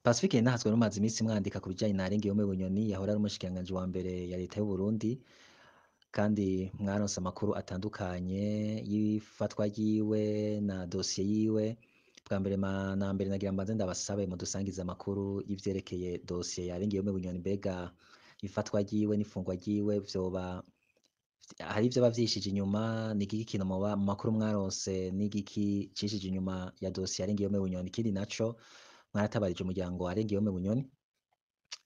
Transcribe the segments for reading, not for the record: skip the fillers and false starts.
Pacifique Nahazwe rumaze iminsi mwandika ku bijanye na Arenguiyome Bunyoni yahora ari umushikiranganji wa mbere ya leta y'u Burundi, kandi mwaronse amakuru atandukanye y'ifatwa ryiwe na dosiye yiwe. Bwa mbere na mbere nagira mbanze ndabasabe mudusangize amakuru y'ivyerekeye dosiye ya Arenguiyome Bunyoni, mbega ifatwa ryiwe n'ifungwa ryiwe vyoba hari ivyoba vyishije inyuma, ni igiki kintu mu makuru mwaronse n'igiki cishije inyuma ya dosiye ya Arenguiyome Bunyoni? Ikindi naco mwaratabarije umuryango wa Arenguiyome Bunyoni,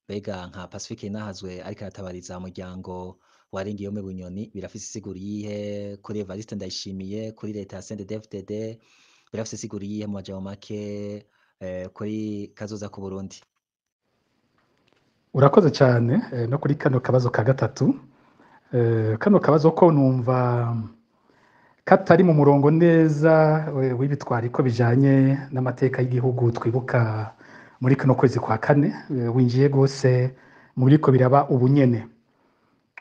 mbega nka Pacifique Nahazwe ariko aratabariza umuryango wa Arenguiyome Bunyoni birafise isiguro yihe kuri Evariste Ndayishimiye, kuri leta ya CNDD-FDD? Birafise isiguro yihe mu majambo make kuri kazoza ku Burundi? Urakoze cyane no kuri kano kabazo ka gatatu. Kano kabazo ko numva katari mu murongo neza w'ibitwari ko bijanye n'amateka y'igihugu twibuka muri kano kwezi kwa kane, winjiye gose mu biriko biraba ubunyene.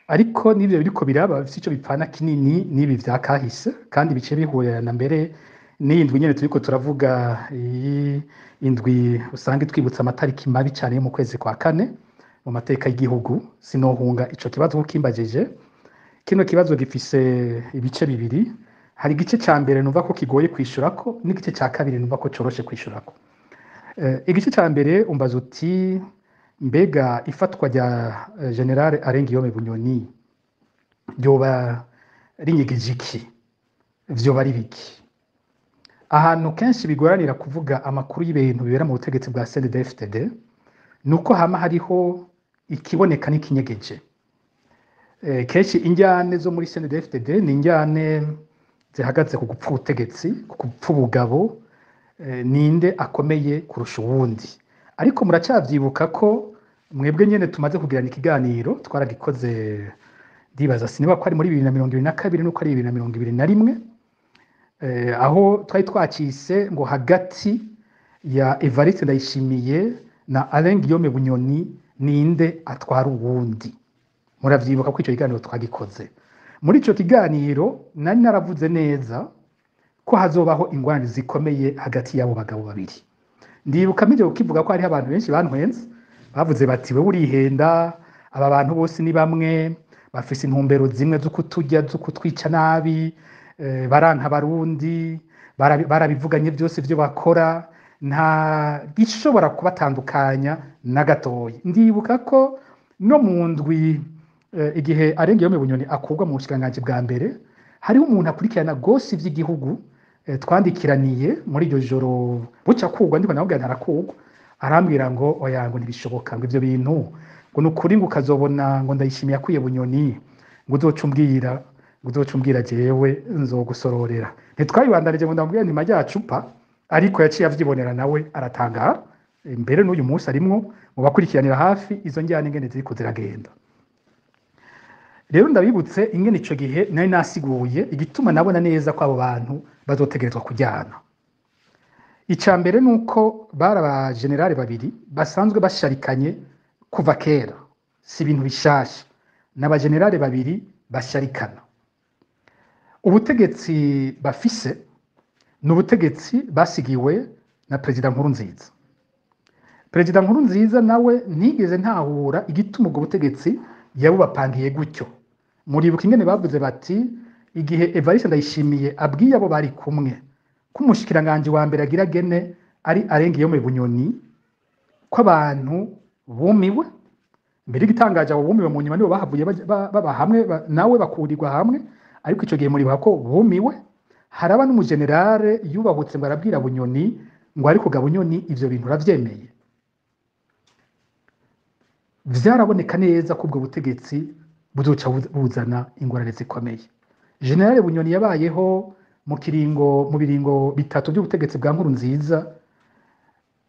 Ariko n'ivyo biriko biraba bifise ico bipfana kinini n'ibi vya kahise, kandi bice bihurana mbere n'indwi nyene turiko turavuga, indwi usanga twibutsa amatariki mabi cyane yo mu kwezi kwa kane mu mateka y'igihugu. Sinohunga ico kibazo ukimbajije. Kino kibazo gifise ibice bibiri. Hari igice ca mbere numva ko kigoye kwishurako, n'igice ca kabiri numva ko coroshe kwishurako. Igice ca mbere umbaza uti mbega ifatwa rya General Arenguiyome Bunyoni ryoba rinyigije iki, vyoba ari biki? Ahantu kenshi bigoranira kuvuga amakuru y'ibintu bibera mu butegetsi bwa CNDD-FDD nuko hama hariho ikiboneka n'ikinyegeje. Kenshi injyane zo muri CNDD-FDD ni injyane zihagaze ku gupfa ubutegetsi, ku gupfa ubugabo, ninde akomeye kurusha uwundi. Ariko muracavyibuka ko mwebwe nyene tumaze kugirana ikiganiro twaragikoze, ndibaza siniba ko ari muri 2022 nuko ari 2021, aho twari twacise ngo hagati ya Evariste Ndayishimiye na Arenguiyome Bunyoni ninde atwara uwundi. Muravyibuka ko ico kiganiro twagikoze. Muri ico kiganiro nari naravuze neza ko hazobaho ingwani zikomeye hagati y'abo bagabo babiri. Ndibuka mije ukivuga ko hari abantu benshi bantwenze bavuze bati we urihenda, aba bantu bose ni bamwe, bafise intumbero zimwe zo kuturya, zo kutwica nabi, baranka Barundi, barabivuganye byose byo bakora, nta gishobora kubatandukanya na gatoyi. Ndibuka ko no mu ndwi igihe Arenguiyome Bunyoni akurwa mu bushikiranganji bwa mbere, hariho umuntu akurikirana gose ivy'igihugu, twandikiraniye muri iryo joro buca kugwa, ndiko nababwira ntarakugwa, arambwira ngo oya, ngo ntibishoboka, ngo ivyo bintu ngo nukuri ngo ukazobona ngo Ndayishimiye akwiye Bunyoni, ngo uzocumbwira jewe nzogusororera. Ntitwayibandanije ngo ndamubwira nti majya acupa, ariko yaciye avyibonera nawe aratangara. Mbere n'uyu munsi arimwo mu bakurikiranira hafi izo njyane ingene ziriko ziragenda. Rero ndabibutse ingene ico gihe nari nasiguye igituma nabona neza ko abo bantu bazotegerezwa kujyana. Ica mbere nuko bari aba generale babiri basanzwe basharikanye kuva kera, si ibintu bishasha. N'aba generale babiri basharikana. Ubutegetsi bafise n'ubutegetsi basigiwe na Perezida Nkurunziza. Perezida Nkurunziza nawe ntigeze ntahura igituma ubwo butegetsi yabubapangiye gutyo. Muribuka ingene bavuze bati igihe Evariste Ndayishimiye abwiye abo bari kumwe ko umushikiranganje wa mbere agira gene ari Arenguiyome Bunyoni, ko abantu bumiwe. Mbere igitangaje abo bumiwe mu nyuma nibo bahavuye baba hamwe nawe bakurirwa hamwe, ariko ico gihe muribuka ko bumiwe. Haraba n'umugenerale yubahutse ngo arabwira Bunyoni ngo ariko ga Bunyoni ivyo bintu uravyemeye. Vyaraboneka neza ko ubwo butegetsi buzoca buzana ingorane zikomeye. Generale Bunyoni yabayeho mu biringo bitatu by'ubutegetsi bwa Nkurunziza,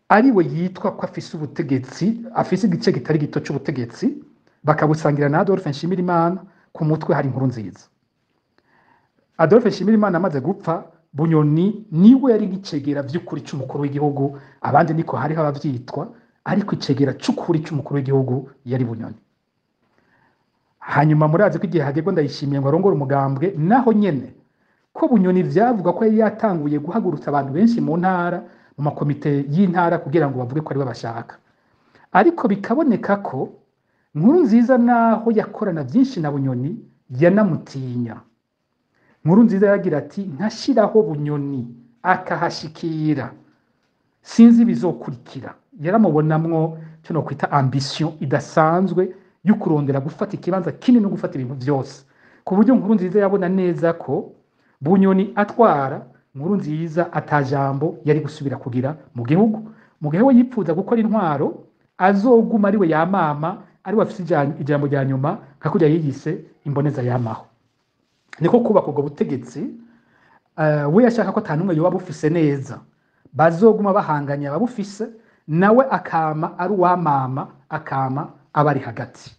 ariwe yitwa ko afise ubutegetsi, afise igice kitari gito c'ubutegetsi, bakabusangira na Adolphe Nshimirimana, ku mutwe hari Nkurunziza. Adolphe Nshimirimana amaze gupfa, Bunyoni niwe yari gicegera vy'ukuri c'umukuru w'igihugu, abandi niko hariho abavyitwa, ariko icegera c'ukuri c'umukuru w'igihugu yari Bunyoni. Hanyuma murazi ko igihe hagirwa Ndayishimiye ngo arongore umugambwe, naho nyene ko Bunyoni vyavuga ko yari yatanguye guhagurutsa abantu benshi mu ntara mu makomite y'intara kugira ngo bavuge ko ari bo bashaka, ariko bikaboneka ko Nkurunziza naho yakorana byinshi na Bunyoni yanamutinya. Nkurunziza yagira ati ntashiraho Bunyoni akahashikira sinzi bizokurikira, yaramubonamwo cyo no kwita ambition idasanzwe yo kurondera gufata ikibanza kinini no gufata ibintu byose, ku buryo Nkurunziza yabona neza ko Bunyoni atwara Nkurunziza atajambo yari gusubira kugira mu gihugu, mu gihe we yipfuza gukora intwaro azoguma ari we yamama, ari wafise ijambo rya nyuma nka kurya yiyise imboneza yamaho. Niko kubaka ubwo butegetsi we yashaka ko atanumwe yoba bufise neza, bazoguma bahanganya ababufise, nawe akama ari uwamama, akama abari hagati.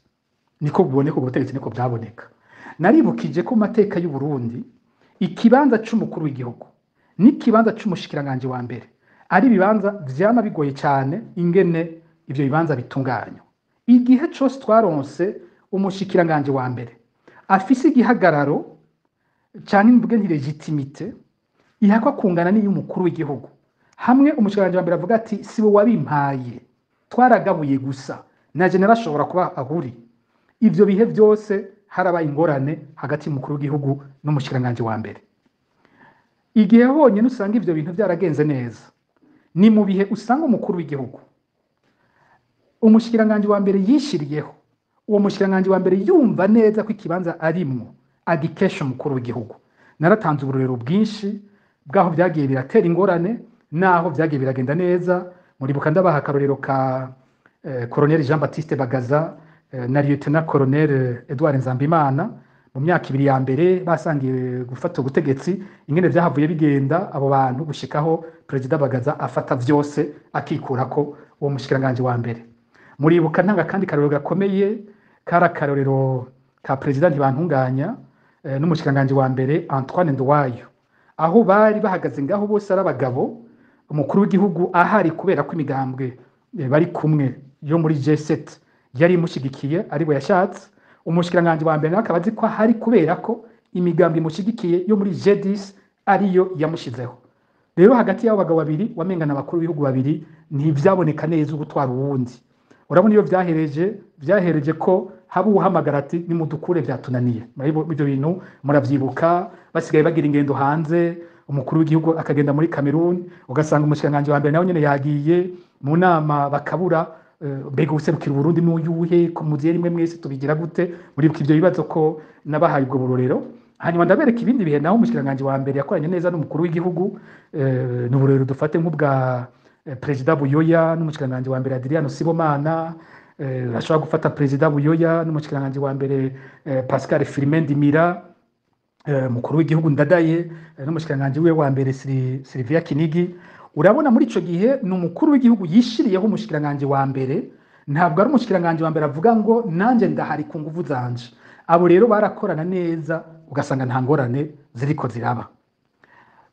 Niko buboneka ubwo butegetsi, niko byaboneka. Naribukije ko mateka y'u Burundi ikibanza c'umukuru w'igihugu n'ikibanza c'umushikiranganje wa mbere ari bibanza vyama bigoye cyane ingene ivyo bibanza bitunganywa. Igihe cyose twaronse umushikiranganje wa mbere afise igihagararo cyane imvuge nti legitimite ihakwa kungana n'iy'umukuru w'igihugu, hamwe umushikiranganje wa mbere avuga ati sibo wabimpaye twaragabuye gusa na general ashobora kuba ahuri, ivyo bihe byose haraba ingorane hagati y'umukuru w'igihugu n'umushikiranganje wa mbere. Igihe honyine usanga ivyo bintu byaragenze neza ni mu bihe usanga umukuru w'igihugu umushikiranganje wa mbere yishiriyeho, uwo mushikiranganje wa mbere yumva neza ko ikibanza arimwo agikesha umukuru w'igihugu. Naratanze uburorero bwinshi bwaho byagiye biratera ingorane naho byagiye biragenda neza. Muribuka ndabaha akarorero ka Colonel Jean Baptiste Bagaza na Lieutenant Colonel Edouard Nzambimana mu myaka 2 ya mbere basangiye gufata ubutegetsi, ingene byahavuye bigenda abo bantu gushikaho President Bagaza afata vyose akikurako uwo mushikiranganje wa mbere. Muribuka ntanga kandi karorero gakomeye kara karorero ka President Ntibantunganya n'umushikiranganje wa mbere Antoine Nduwayo, aho bari bahagaze ngaho bose arabagabo, umukuru w'igihugu ahari kubera ko imigambwe bari kumwe yo muri G7 yari imushigikiye ari bo yashatse, umushikiranganje wa mbere nakabazi ko hari kubera ko imigambwe imushigikiye yo muri G10 ariyo yamushizeho. Rero hagati y'abo bagabo babiri wamengana abakuru b'ibihugu babiri ntivyaboneka neza ubutwara uwundi. Urabona iyo vyahereje ko haba uhamagara ati nimudukure vyatunaniye. Ibyo bintu muravyibuka, basigaye bagira ingendo hanze, umukuru w'igihugu akagenda muri Cameroon, ugasanga umushikiranganje wa mbere nawe nyene yagiye mu nama bakabura mbega userukira Burundi n'uyuhe ko muziye rimwe mwese tubigira gute. Muribuka ivyo bibazo ko nabahaye ubwo burorero. Hanyuma ndabereka ibindi bihe naho umushikiranganje wa mbere yakoranye neza n'umukuru w'igihugu, n'uburorero dufate nk'ubwa President Buyoya n'umushikiranganje wa mbere Adriano Sibomana, ashobora gufata President Buyoya n'umushikiranganje wa mbere Pascal Firmin Dimira, mukuru w'igihugu Ndadaye n'umushikiranganje we wa mbere Sylvia Kinigi. Urabona muri ico gihe n'umukuru w'igihugu yishiriyeho umushikiranganje wa mbere, ntabwo ari umushikiranganje wa mbere avuga ngo nanje ndahari ku nguvu zanje. Abo rero barakorana neza ugasanga nta ngorane ziriko ziraba.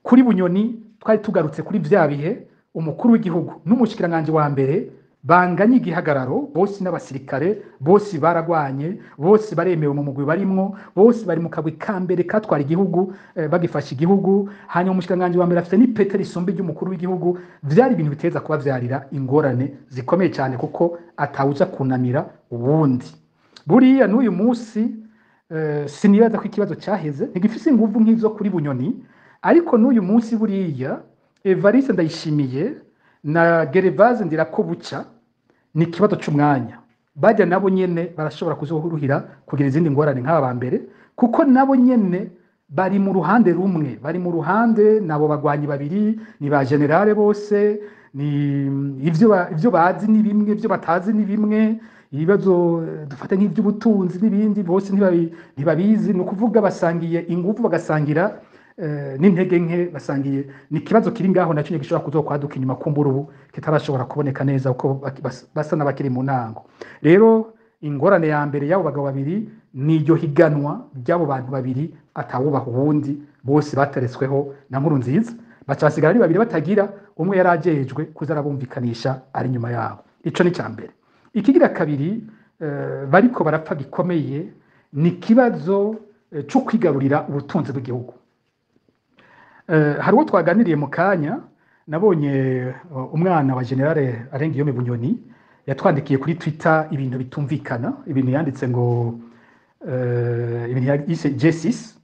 Kuri Bunyoni twari tugarutse kuri vya bihe umukuru w'igihugu n'umushikiranganje wa mbere banganye igihagararo, bose n'abasirikare, bose baragwanye, bose baremewe mu mugwi barimwo, bose bari mu kagwi ka mbere katwara igihugu, bagifasha igihugu. Hanyuma umushikiranganje wa mbere afite ni Peter Isombe ry'umukuru w'igihugu. Vyari ibintu biteza kuba vyarira ingorane zikomeye cyane kuko atawuza kunamira ubundi. Buriya n'uyu munsi sinibaza ko ikibazo cyaheze ntigifise inguvu nk'izo kuri Bunyoni, ariko n'uyu munsi buriya Evariste Ndayishimiye na Gervase Ndirakobuca ni kibazo c'umwanya. Bajya nabo nyene barashobora kuzohuruhira kugira izindi ngorane nk'aba mbere, kuko nabo nyene bari mu ruhande rumwe, bari mu ruhande nabo bagwanyi babiri, ni ba generale bose, ni ivyo bazi ni bimwe, ivyo batazi ni bimwe. Ibibazo dufate nk'ivy'ubutunzi n'ibindi bose ntibabizi, no kuvuga basangiye ingufu bagasangira n'intege nke, basangiye ni kibazo kiri ngaho nacyo gishobora kuzokwaduka inyuma kumbura ubu kitarashobora kuboneka neza uko basa n'abakiri mu nango. Rero ingorane ya mbere y'abo bagabo babiri ni iryo higanwa ry'abo bantu babiri atawubaha ubundi, bose bateretsweho na Nkurunziza, baca basigara ari babiri batagira umwe yarajejwe kuza arabumvikanisha ari nyuma yabo. Ico ni cyambere. Ikigira kabiri bariko barapfa gikomeye ni kibazo cyo kwigarurira ubutunzi bw'igihugu. Hari uwo twaganiriye mu kanya nabonye umwana wa generale Arenguiyome Bunyoni yatwandikiye kuri Twitter ibintu bitumvikana, ibintu yanditse ngo ibintu yise J6,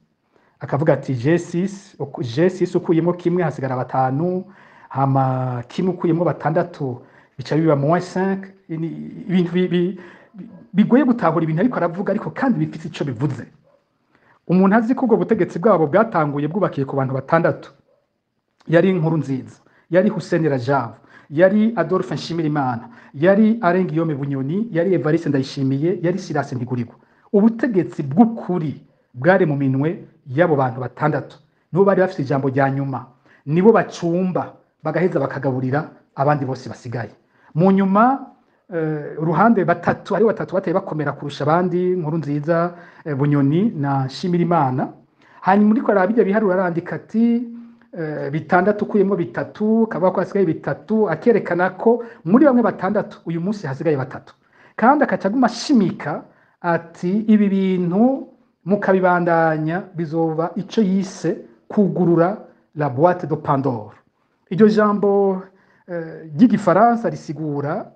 akavuga ati J6 ukuyemo kimwe hasigara batanu, hama kimwe ukuyemo batandatu bica biba -5. Ibintu bigoye gutahura ibintu ariko aravuga, ariko kandi bifite ico bivuze. Umuntu azi ko ubwo butegetsi bwabo bwatanguye bwubakiye ku bantu batandatu, yari Nkurunziza, yari Hussein Rajab, yari Adolphe Nshimirimana, yari Arenguiyome Bunyoni, yari Evariste Ndayishimiye, yari Silas Ntigurirwa. Ubutegetsi bw'ukuri bwari mu minwe y'abo bantu batandatu, nibo bari bafite ijambo rya nyuma, nibo bacumba bagaheza bakagaburira abandi bose basigaye. Mu nyuma uruhande batatu ari batatu bateye bakomera kurusha abandi, Nkurunziza, Bunyoni na Nshimirimana. Hanyuma uriko arabijya biharura arandika ati bitandatu ukuyemo bitatu, kavuga ko hasigaye bitatu, akerekana ko muri bamwe batandatu uyu munsi hasigaye batatu, kandi akacaguma ashimika ati ibi bintu mukabibandanya bizoba ico yise kugurura la boîte de Pandore. Iryo jambo ry'igifaransa risigura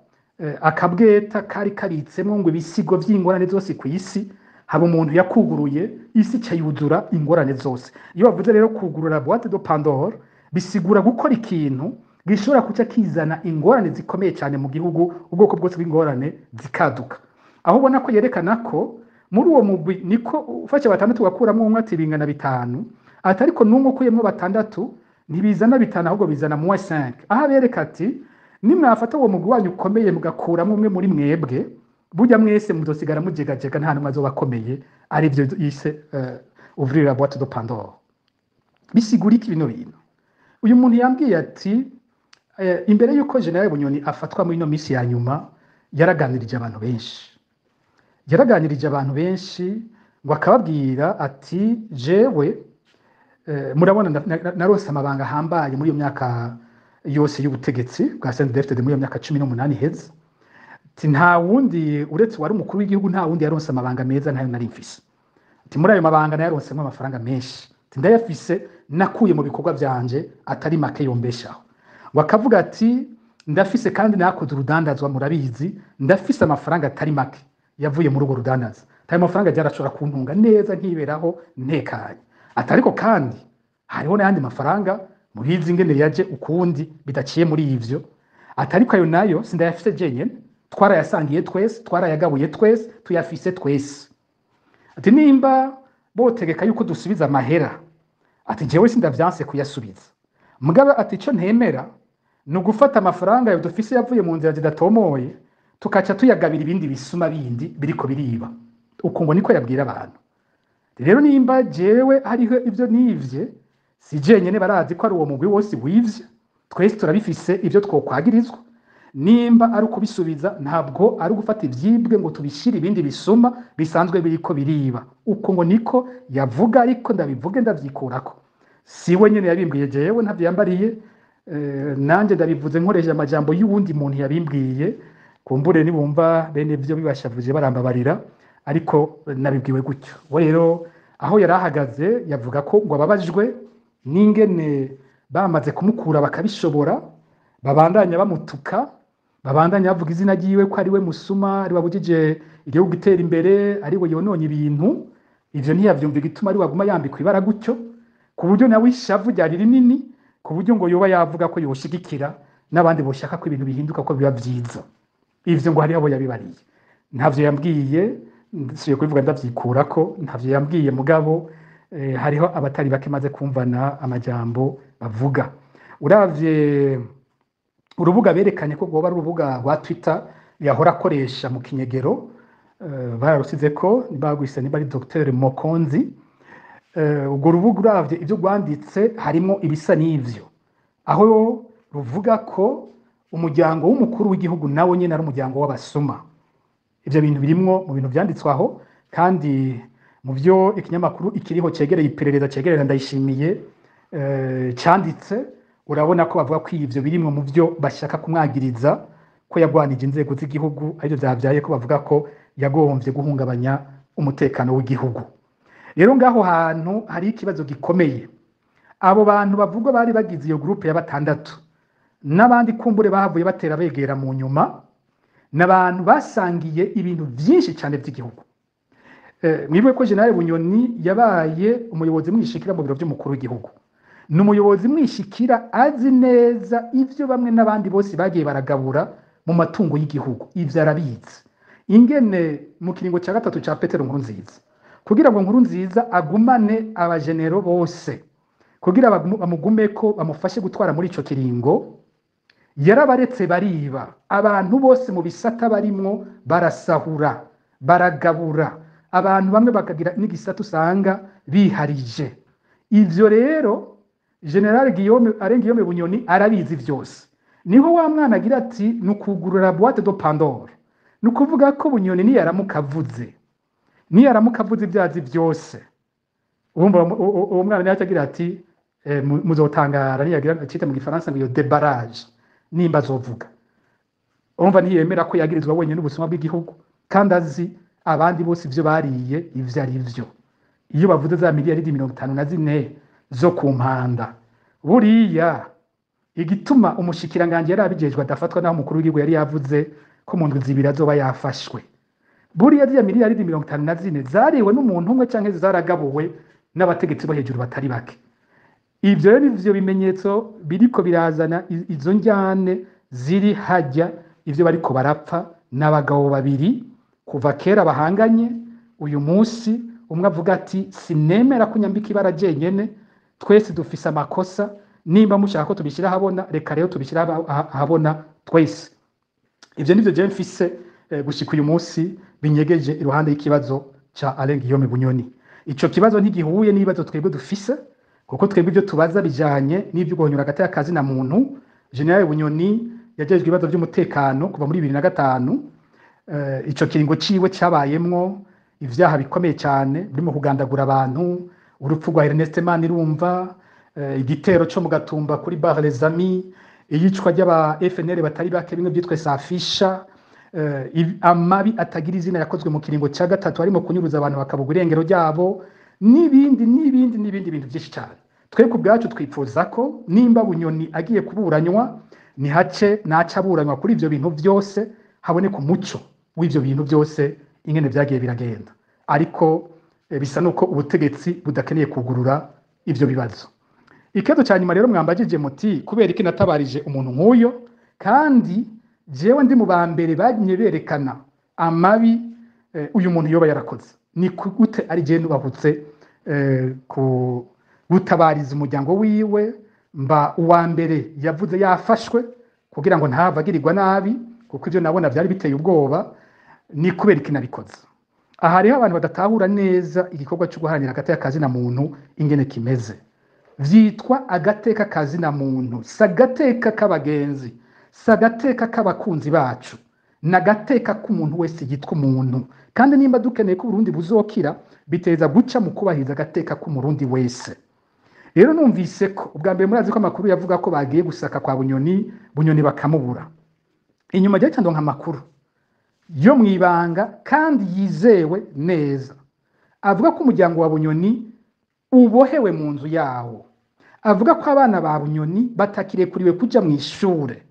akabweta kari karitsemo ngo ibisigo vy'ingorane zose ku isi, haba umuntu yakuguruye isi cyayuzura ingorane zose. Iyo bavuze rero kugurura boîte de Pandore, bisigura gukora ikintu gishobora kuca kizana ingorane zikomeye cyane mu gihugu, ubwoko bwose bw'ingorane zikaduka. Aho ubona ko yerekana ko muri uwo mugwi niko ufashe batandatu wakuramo umwe ati bingana bitanu, atariko numwe ukuyemo batandatu ntibizana bitanu ahubwo bizana -5. Aha bereka ati nimwafata uwo mugwi wanyu ukomeye mugakuramo umwe muri mwebwe, burya mwese muzosigara mujegajega nta numwe azobakomeye. Ari byo yise ouvrir la boîte de Pandore. Bisigura iki bino bintu? Uyu muntu yambwiye ati imbere yuko General Bunyoni afatwa muri no misi ya nyuma, yaraganirije abantu benshi, ngo akababwira ati jewe murabona narose amabanga hambaye muri iyo myaka yose y'ubutegetsi bwa CNDD-FDD muri iyo myaka 18 heza. Ati nta wundi uretse wari umukuru w'igihugu, nta wundi yaronse amabanga meza ntayo nari mfise. Ati muri ayo mabanga nayaronsemwe amafaranga menshi, ati ndayafise nakuye mu bikorwa byanje atari make yombeshaho. Ngo akavuga ati ndafise kandi nakoze urudandazwa, murabizi ndafise amafaranga atari make yavuye muri urwo rudandaza. Tayo mafaranga yarashobora kuntunga neza nkiberaho ntekanye. Atariko kandi hariho n'ayandi mafaranga mubizi ingene yaje ukundi bidaciye muri ivyo. Atariko ayo nayo sindayafise jenyene, twarayasangiye twese, twarayagabuye twese, tuyafise twese. Ati nimba botegeka yuko dusubiza amahera, ati jewe sindavyanse kuyasubiza. Mugabe ati ico ntemera no gufata amafaranga yo dufise yavuye mu nzira zidatomoye tukaca tuyagabira ibindi bisuma bindi biriko biriba. Uko ngo niko yabwira abantu. Rero nimba jewe hariho ivyo nivye, si jenyene barazi ko ari uwo mugwi wose wivye, twese turabifise ivyo twokwagirizwa. Nimba ari ukubisubiza ntabwo ari gufata ivyibwe ngo tubishire ibindi bisuma bisanzwe biriko biriba. Uko ngo niko yavuga, ariko ndabivuge ndavyikurako. Siwe nyene yabimbwiye jewe ntavyo yambariye, nanje ndabivuze nkoresha amajambo y'uwundi muntu yabimbwiye. Kumbure nibumva bene vyo bibashavuje barambabarira, ariko nabibwiwe gutyo. We rero aho yarahagaze yavuga ko ngo ababajwe n'ingene bamaze kumukura bakabishobora, babandanya bamutuka, babandanya bavuga izina ryiwe ko ari we musuma, ari wabujije igihugu gitera imbere, ari we yononye ibintu. Ivyo ntiyavyumva igituma ari waguma yambikwa ibara gutyo, ku buryo nawe ishavu ryari rinini, ku buryo ngo yoba yavuga ko yoshigikira n'abandi boshaka ko ibintu bihinduka ko biba vyiza. Ivyo ngo hariho abo yabibariye. Ntavyo yambwiye, siyo kubivuga ndavyikurako, ntavyo yambwiye mugabo hariho abatari bake maze kumvana amajambo bavuga. Uravye urubuga berekanye ko goba ari urubuga rwa Twitter yahora akoresha mu kinyegero, bararusize ko bagwise niba ari Dr Mokonzi. Ubwo rubuga uravye ivyo rwanditse harimo ibisa n'ivyo, aho ruvuga ko umuryango w'umukuru w'igihugu nawo nyene ari umuryango w'abasuma. Ivyo bintu birimwo mu bintu vyanditswe aho, kandi mu byo ikinyamakuru ikiriho cegereye iperereza cegerera Ndayishimiye canditse, urabona ko bavuga ko ivyo birimwo mu byo bashaka kumwagiriza ko yagwanije inzego z'igihugu, arivyo vyavyaye ko bavuga ko yagombye guhungabanya umutekano w'igihugu. Rero ngaho hantu hari ikibazo gikomeye. Abo bantu bavugwa bari bagize iyo groupe ya batandatu n'abandi kumbure bahavuye batera begera mu nyuma, n'abantu basangiye ibintu byinshi cyane by'igihugu. Mwibuke ko General Bunyoni yabaye umuyobozi mwishikira mu biro by'umukuru w'igihugu, ni umuyobozi mwishikira azi neza ivyo bamwe n'abandi bose bagiye baragabura mu matungo y'igihugu, ivyo arabizi. Ingene mu kiringo cya gatatu cya Petero Nkurunziza, kugira ngo Nkurunziza agumane abajenero bose, kugira bamugumeko bamufashe gutwara muri ico kiringo, yarabaretse bariba, abantu bose mu bisata barimwo barasahura, baragabura, abantu bamwe bakagira n'igisata usanga biharije. Ivyo rero General Guillaume Bunyoni arabizi vyose. Niho wa mwana agira ati nukugurura boîte de Pandore, nukuvuga ko Bunyoni niyaramukavuze ibyazi byose. Uwo mwana yacagira ati muzotangara, niyagira acita mu gifaransa ngo débarrage nimba azovuga. Umva ntiyemera ko yagirizwa wenyine n'ubusuma bw'igihugu, kandi azi abandi bose ivyo bariye ivyo ari vyo. Iyo bavuze za miliyaridi 54 zo ku mpanda, buriya igituma umushikiranganje yari abijejwe adafatwa naho umukuru w'igihugu yari yavuze ko mu ndwi zibiri azoba yafashwe. Buriya zya miliyaridi 54 zariwe n'umuntu umwe canke zaragabuwe n'abategetsi bo hejuru batari bake. Ivyo rero ivyo bimenyetso biriko birazana izo njyane ziri hajya, ivyo bariko barapfa n'abagabo babiri kuva kera bahanganye. Uyu munsi umwe avuga ati sinemera kunyambika ibara jenyene, twese dufise amakosa, nimba mushaka ko tubishira habona reka rero tubishira habona twese. Ivyo nivyo je mfise gushika uyu munsi binyegeje iruhande y'ikibazo ca Alain Guillaume Bunyoni. Ico kibazo ntigihuye n'ibibazo twebwe dufise, kuko twebwe ibyo tubaza bijanye n'ibyo guhonyura hagati y'akazi na muntu. General Bunyoni yajejwe ibibazo by'umutekano kuva muri 2005. Ico kiringo ciwe cabayemwo ivyaha bikomeye cyane birimo kugandagura abantu, urupfu rwa Ernest Manirumva, igitero cyo mu Gatumba kuri Bar les Amis, iyicwa ry'aba FNL batari bake bimwe byitwe Safisha, amabi atagira izina yakozwe mu kiringo cya gatatu harimo kunyuruza abantu bakabuga irengero ryabo, n'ibindi bintu byinshi cyane. Twebwe ubwacu twipfuza ko nimba Bunyoni agiye kuburanywa naca aburanywa kuri ivyo bintu byose, haboneka umuco w'ivyo bintu byose ingene vyagiye biragenda. Ariko bisa nuko ubutegetsi budakeneye kugurura ivyo bibazo. Ikibazo cya nyuma rero mwambajije muti kubera iki natabarije umuntu nk'uyo, kandi jewe ndi mu bambere baginye berekana amabi uyu muntu yoba yarakoze. Ni gute ari je nubahutse ku gutabariza umuryango wiwe, mba uwa mbere yavuze yafashwe kugira ngo ntavagirirwa nabi, kuko ivyo nabona byari biteye ubwoba. Ni kubera iki nabikoze. Aha rero abantu badatahura neza igikorwa cyo guharanira hagati y'akazi na muntu ingene kimeze. Vyitwa agateka kazi na muntu, sagateka k'abagenzi, sagateka k'abakunzi bacu, nagateka k'umuntu wese yitwa umuntu. Kandi nimba dukeneye ko Burundi buzokira, biteza guca mu kubahiriza agateka k'umurundi wese. Rero numvise ko ubwa mbere murazi ko amakuru yavuga ko bagiye gusaka kwa Bunyoni bakamubura. Inyuma ryo cyandonka amakuru yo mwibanga kandi yizewe neza, avuga ko umuryango wa Bunyoni ubohewe mu nzu yawo, avuga ko abana ba Bunyoni batakirekuriwe kuja mu ishure.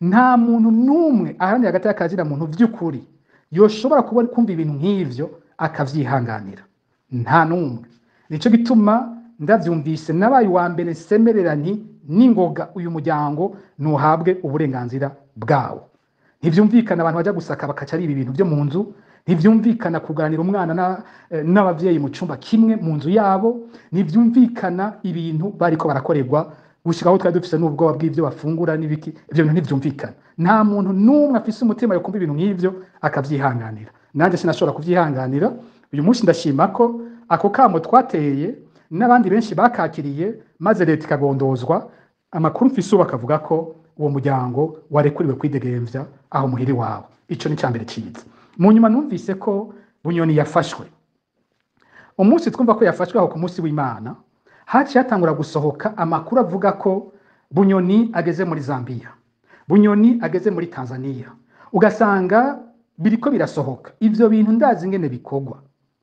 Nta muntu numwe aharanira hagati y'akazi na muntu vy'ukuri yoshobora kubona kumva ibintu nk'ivyo akavyihanganira, nta numwe. Nico gituma ndavyumvise nabaye wa mbere semererani n'ingoga uyu muryango nuhabwe uburenganzira bwawo. Ntivyumvikana abantu baja gusaka bakaca ari ibintu byo mu nzu, ntivyumvikana kuganira umwana n'abavyeyi mu cumba kimwe mu nzu yabo, ntivyumvikana ibintu bariko barakorerwa gushikaho twari dufise n'ubwoba bw'ivyo bafungura n'ibiki. Ivyo bintu ntivyumvikana. Nta muntu numwe afise umutima yo kumva ibintu nk'ivyo akavyihanganira. Nanje sinashobora kuvyihanganira. Uyu munsi ndashima ko ako kamo twateye n'abandi benshi bakakiriye, maze leta ikagondozwa. Amakuru mfise ubu akavuga ko uwo muryango warekuriwe kwidegemvya aho muhiri wawe. Ico ni cambere ciza. Mu nyuma numvise ko Bunyoni yafashwe. Umunsi twumva ko yafashwe aho ku munsi w'Imana, haciye hatangura gusohoka amakuru avuga ko Bunyoni ageze muri Zambia, Bunyoni ageze muri Tanzania. Ugasanga biriko birasohoka. Ivyo bintu ndazi ingene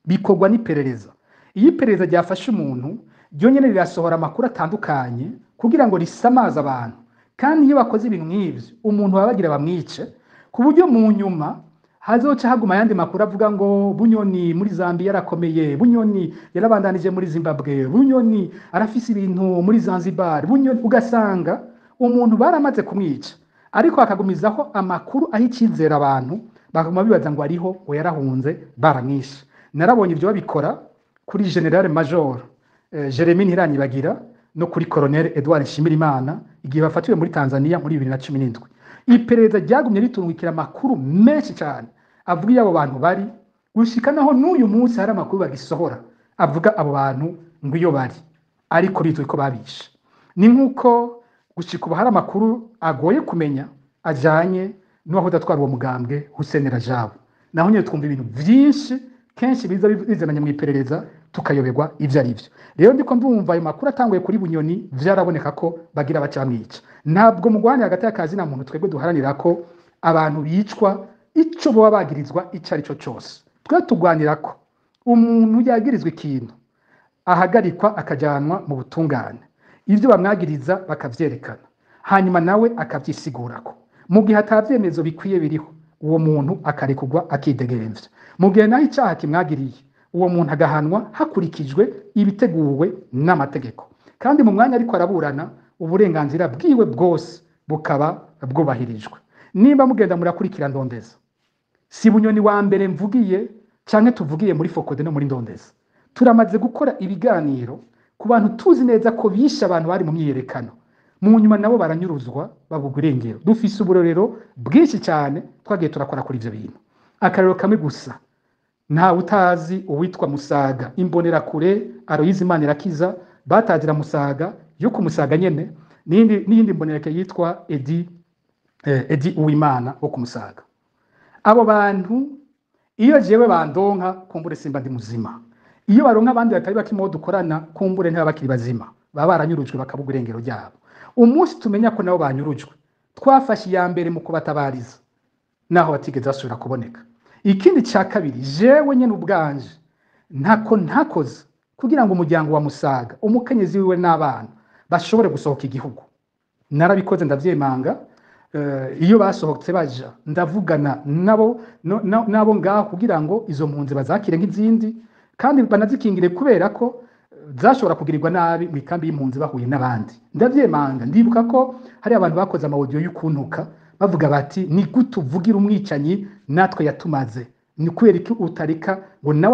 bikorwa n'iperereza. Iyo iperereza ryafashe umuntu, ryo nyene rirasohora amakuru atandukanye kugira ngo risamaze abantu, kandi iyo bakoze ibintu nk'ivyo umuntu baba bagira bamwice ku buryo mu nyuma hazoca haguma ayandi makuru avuga ngo Bunyoni muri Zambia yarakomeye, Bunyoni yarabandanije muri Zimbabwe, Bunyoni arafise ibintu muri Zanzibar, Bunyoni ugasanga umuntu baramaze kumwica ariko akagumizaho amakuru aho icizera abantu bakaguma bibaza ngo ariho ngo yarahunze baramwishe. Narabonye ibyo babikora kuri General Major Jeremy Ntiranyibagira no kuri Colonel Edouard Nshimirimana igihe bafatiwe muri Tanzania muri 2017. Iperereza ryagumye ritungikira amakuru menshi cyane avuga abo bantu bari gushika naho n'uyu munsi hari amakuru bagisohora avuga abo bantu ngo iyo bari ariko bitwe ko babishe. Ni nkuko gushika ubu hari amakuru agoye kumenya ajanye n'uwaho datwara uwo mugambwe Hussein Rajab. Naho nyine twumva ibintu byinshi kenshi biza bizananye mu iperereza tukayoberwa ivyo ari byo. Rero ndiko ndumva ayo makuru atanguye kuri Bunyoni vyaraboneka ko bagira bacamwica. Ntabwo mugwanira hagati y'akazi na muntu twebwe duharanira ko abantu bicwa ico bo bagirizwa ico ari cyo cyose. Twe tugwanira ko umuntu yagirizwa ikintu ahagarikwa akajanwa mu butungane, ivyo bamwagiriza bakavyerekana, hanyuma nawe akavyisigurako. Mu gihe atavyemezo bikwiye biriho uwo muntu akarekugwa akidegemvya. Mu gihe naho icaha kimwagiriye uwo muntu agahanwa hakurikijwe ibiteguwe n'amategeko, kandi mu mwanya ariko araburana uburenganzira bwiwe bwose bukaba bwubahirijwe. Nimba mugenda murakurikira Ndondeza, si Bunyoni wa mbere mvugiye canke tuvugiye muri Fokode no muri Ndondeza. Turamaze gukora ibiganiro ku bantu tuzi neza ko bisha abantu bari mu myiyerekano, mu nyuma nabo baranyuruzwa babugwa irengero. Dufise uburorero bwinshi cyane twagiye turakora kuri ivyo bintu. Akarero kamwe gusa, nta utazi uwitwa Musaga imbonera kure Aloyize Manirakiza batazira Musaga yo kumusaga nyene n'iyindi mbonerake yitwa Edi Uwimana wo kumusaga. Abo bantu iyo jewe bandonka kumbure simba ndi muzima, iyo baronka abandi batari bakimo dukorana kumbure nta bakiri bazima baba baranyurujwe bakabugwa irengero ryabo. Umunsi tumenya ko nabo banyurujwe twafashe ya mbere mu kubatabariza naho batigeze basubira kuboneka. Ikindi cya kabiri, jewe nyene ubwanje ntakoze kugira ngo umuryango wa Musaga umukenyezi wiwe n'abana bashobore gusohoka igihugu. Narabikoze ndavyemanga. Iyo basohotse baja ndavugana nabo ngaho kugira ngo izo mpunzi bazakire nk'izindi kandi banazikingire kubera ko zashobora kugirirwa nabi mu ikambi y'impunzi bahuye n'abandi. Ndavyemanga. Ndibuka ko hari abantu bakoze amaudio y'ukuntuka bavuga bati ni gute uvugira umwicanyi natwe yatumaze, ni kubera iki utarika ngo nawe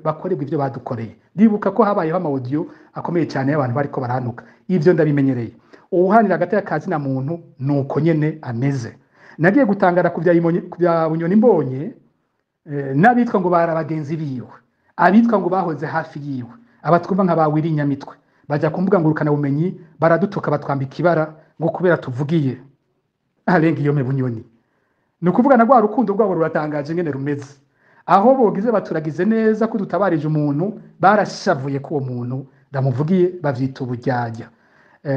bakorerwe ivyo badukoreye. Ndibuka ko habayeho amaudio akomeye cyane y'abantu bariko baranuka. Ivyo ndabimenyereye. Uhanira hagati y'akazi na muntu nuko nyene ameze. Nagiye gutangara ku bya Bunyoni mbonye n'abitwa ngo barabagenzi biwe, abitwa ngo bahoze hafi yiwe, abatwumva nka bawiri Nyamitwe baja kumbuga ngurukana bumenyi baradutuka batwambika ibara ngo kubera tuvugiye arenga iyo Bunyoni. Nukuvuga na rwa rukundo rwabo ruratangaje ngene rumeze. Aho bogize baturagize neza ko dutabarije umuntu barashavuye ko uwo muntu ndamuvugiye bavyita ubujyajya.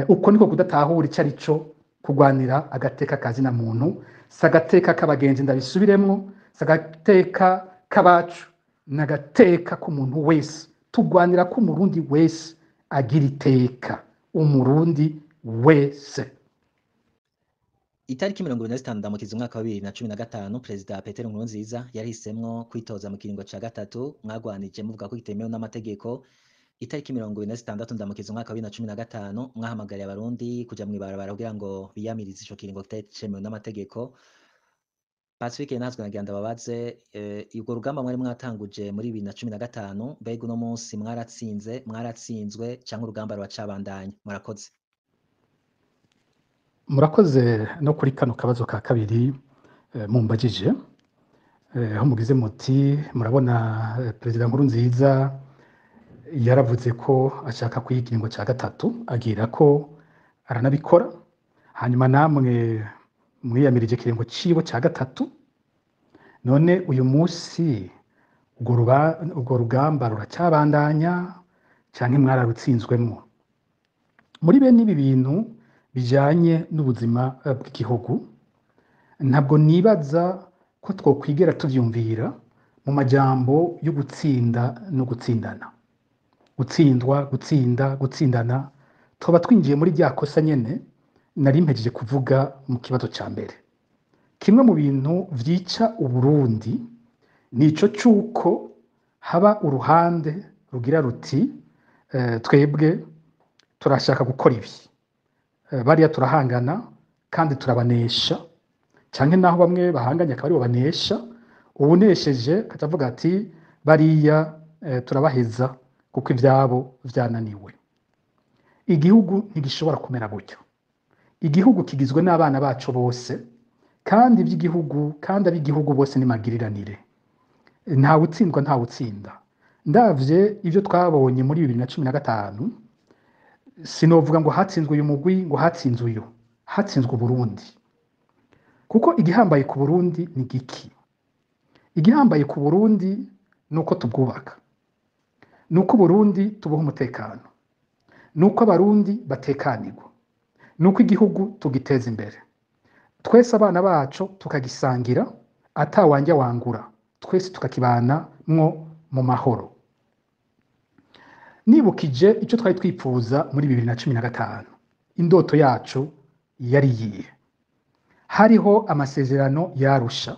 Uko niko kudatahura icyo arico kugwanira agateka kazi na muntu, sagateka k'abagenzi ndabisubiremwo, sagateka k'abacu nagateka k'umuntu wese. Tugwanira ko umurundi wese agira iteka, umurundi wese. Itariki 25 ndamukiza umwaka wa 2015 Perezida Petero Nkurunziza yarihisemwo kwitoza mu kiringo ca gatatu mwagwanije muvuga ko kitemewe n'amategeko. Itariki 26 ndamukiza umwaka wa 2015 mwahamagariye abarundi kuja mwibarabara kugira ngo biyamirize ico kiringo kitemewe n'amategeko. Pacifique Nazwe nagira ndababaze ubwo rugamba mwari mwatanguje muri 2015 mbega uno munsi mwaratsinzwe canke urugamba rwacabandanya? Murakoze. Murakoze no kuri kano kabazo ka kabiri mumbajije aho mugize muti murabona Perezida Nkurunziza yaravuze ko ashaka kwikiringo ca gatatu agira ko aranabikora, hanyuma namwe mwiyamirije kiringo cibo ca gatatu. None uyu munsi ubwo rugamba ruracyabandanya canke mwararutsinzwemo? Muri bene ibi bintu bijanye n'ubuzima bw'igihugu ntabwo nibaza ko twokwigera tuvyumvira mu majambo yo gutsinda no gutsindana. Gutsindwa, gutsindana, tuba twinjiye muri rya kosa nyene nari mpejeje kuvuga mu kibazo ca mbere. Kimwe mu bintu vyica Uburundi nico c'uko haba uruhande rugira ruti twebwe turashaka gukora ibi, bariya turahangana kandi turabanesha, canke naho bamwe bahanganye akaba aribo banesha, uwunesheje akaca avuga ati bariya turabaheza kuko ivyabo vyananiwe. Igihugu ntigishobora kumera gutyo. Igihugu kigizwe n'abana bacu bose, kandi ab'igihugu bose ni magiriranire. Ntawe utsindwa ntawe utsinda. Ndavye ivyo twabonye muri 2015, sinovuga ngo hatsinzwe uyu mugwi, ngo hatsinzwe uyu. Hatsinzwe Uburundi. Kuko igihambaye ku Burundi ni giki? Igihambaye ku Burundi nuko tubwubaka. Nuko Burundi tubuha umutekano. Nuko abarundi batekanirwa. Nuko igihugu tugiteza imbere. Twese abana bacu tukagisangira, atawanja wangura. Twese tukakibana mwo mu mahoro. Nibukije ico twari twifuza muri 2015. Indoto yacu yari iyihe? Hariho amasezerano y'Arusha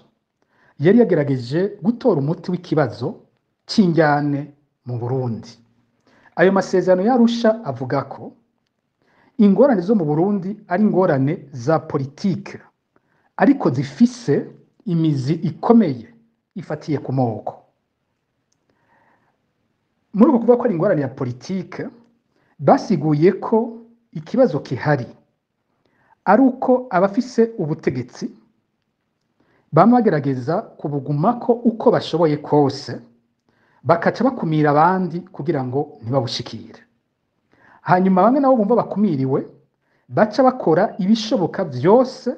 yari yagerageje gutora umuti w'ikibazo c'injyane mu Burundi. Ayo masezerano y'Arusha avuga ko ingorane zo mu Burundi ari ingorane za politike, ariko zifise imizi ikomeye ifatiye ku moko. Muri uko kuvuga ko ari ingorane ya politike, basiguye ko ikibazo kihari ari uko abafise ubutegetsi bama bagerageza kubugumako uko bashoboye kose, bakaca bakumira abandi kugira ngo ntibabushikire. Hanyuma bamwe nabo bumva bakumiriwe, baca bakora ibishoboka vyose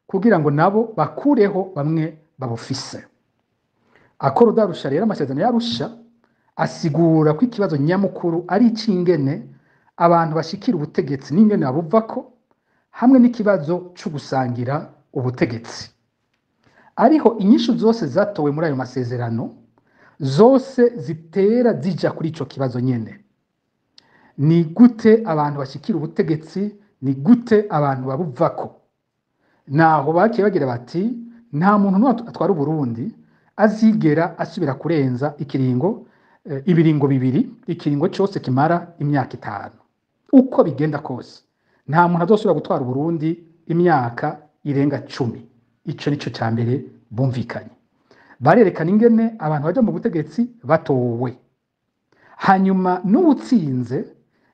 kugira ngo nabo bakureho bamwe babufise. Akora d'Arusha rero, amasezerano y'Arusha asigura ko ikibazo nyamukuru ari ic'ingene abantu bashikira ubutegetsi n'ingene babuvako, hamwe n'ikibazo cyo gusangira ubutegetsi. Ariho inyishu zose zatowe muri ayo masezerano, zose zitera zija kuri ico kibazo nyene. Ni gute abantu bashikira ubutegetsi, ni gute abantu babuvako. Naho bakiye bagira bati nta muntu atwara Uburundi azigera asubira kurenza ibiringo bibiri, ikiringo cyose kimara imyaka 5. Uko bigenda kose nta muntu azosubira gutwara Uburundi imyaka irenga 10. Ico nico ca mbere bumvikanye. Barerekana ingene abantu baja mu butegetsi batowe. Hanyuma n'ubutsinze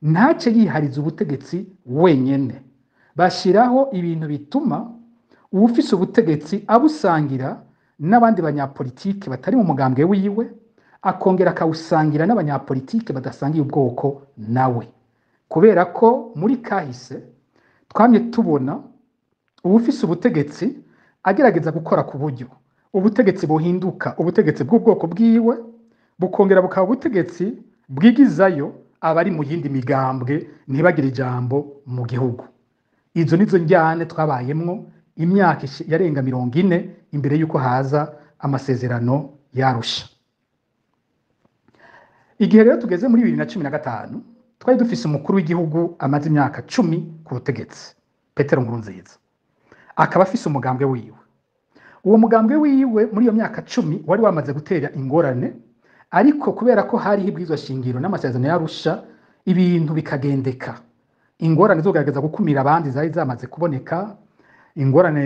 ntace yihariza ubutegetsi wenyene. Bashiraho ibintu bituma uwufise ubutegetsi abusangira n'abandi banyapolitike batari mu mugambwe wiwe, akongera akawusangira n'abanyapolitike badasangiye ubwoko nawe. Kubera ko muri kahise twamye tubona uwufise ubutegetsi agerageza gukora ku buryo ubutegetsi buhinduka ubutegetsi bw'ubwoko bwiwe, bukongera bukaba ubutegetsi bwigizayo abari mu yindi migambwe ntibagire ijambo mu gihugu. Izo nizo njyane twabayemwo imyaka yarenga 40 imbere yuko haza amasezerano y'Arusha. Igihe rero tugeze muri 2015, twari dufise umukuru w'igihugu amaze imyaka 10 ku butegetsi, Petero Nkurunziza. Akaba afise umugambwe wiwe. Uwo mugambwe wiwe muri iyo myaka 10 wari wamaze gutera ingorane, ariko kubera ko hari hibwirizwa shingiro n'amasezerano y'Arusha, ibintu bikagendeka. Ingorane zo kugerageza gukumira abandi zari zamaze kuboneka, ingorane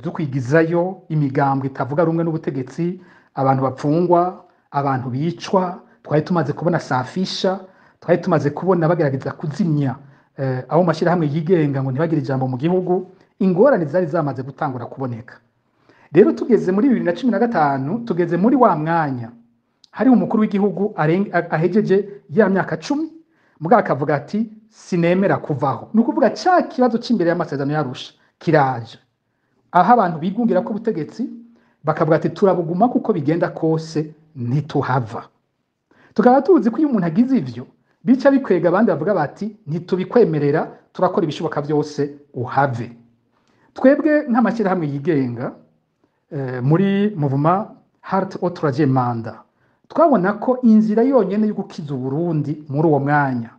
zo kwigizayo imigambwe itavuga rumwe n'ubutegetsi, abantu bapfungwa, abantu bicwa, twari tumaze kubona safisha, twari tumaze kubona bagerageza kuzimya aho mashirahamwe yigenga ngo ntibagire ijambo mu gihugu. Ingorane zari zamaze gutangura kuboneka. Rero tugeze muri 2015, tugeze muri wa mwanya hari umukuru w'igihugu ahejeje ya myaka 10, mugabo akavuga ati sinemera kuvaho. Nukuvuga ca kibazo c'imbere y'amasezerano y'Arusha kiraje, aho abantu bigungira ko ubutegetsi bakavuga ati turabuguma kuko bigenda kose ntituhava. Tukaba tuzi ko iyo umuntu agize ivyo bica bikwega abandi bavuga bati ntitubikwemerera, turakora ibishoboka byose uhave. Twebwe nk'amashyirahamwe yigenga muri Mouvement Heart au Troisième Mandat twabona ko inzira yonyene yo gukiza Uburundi muri uwo mwanya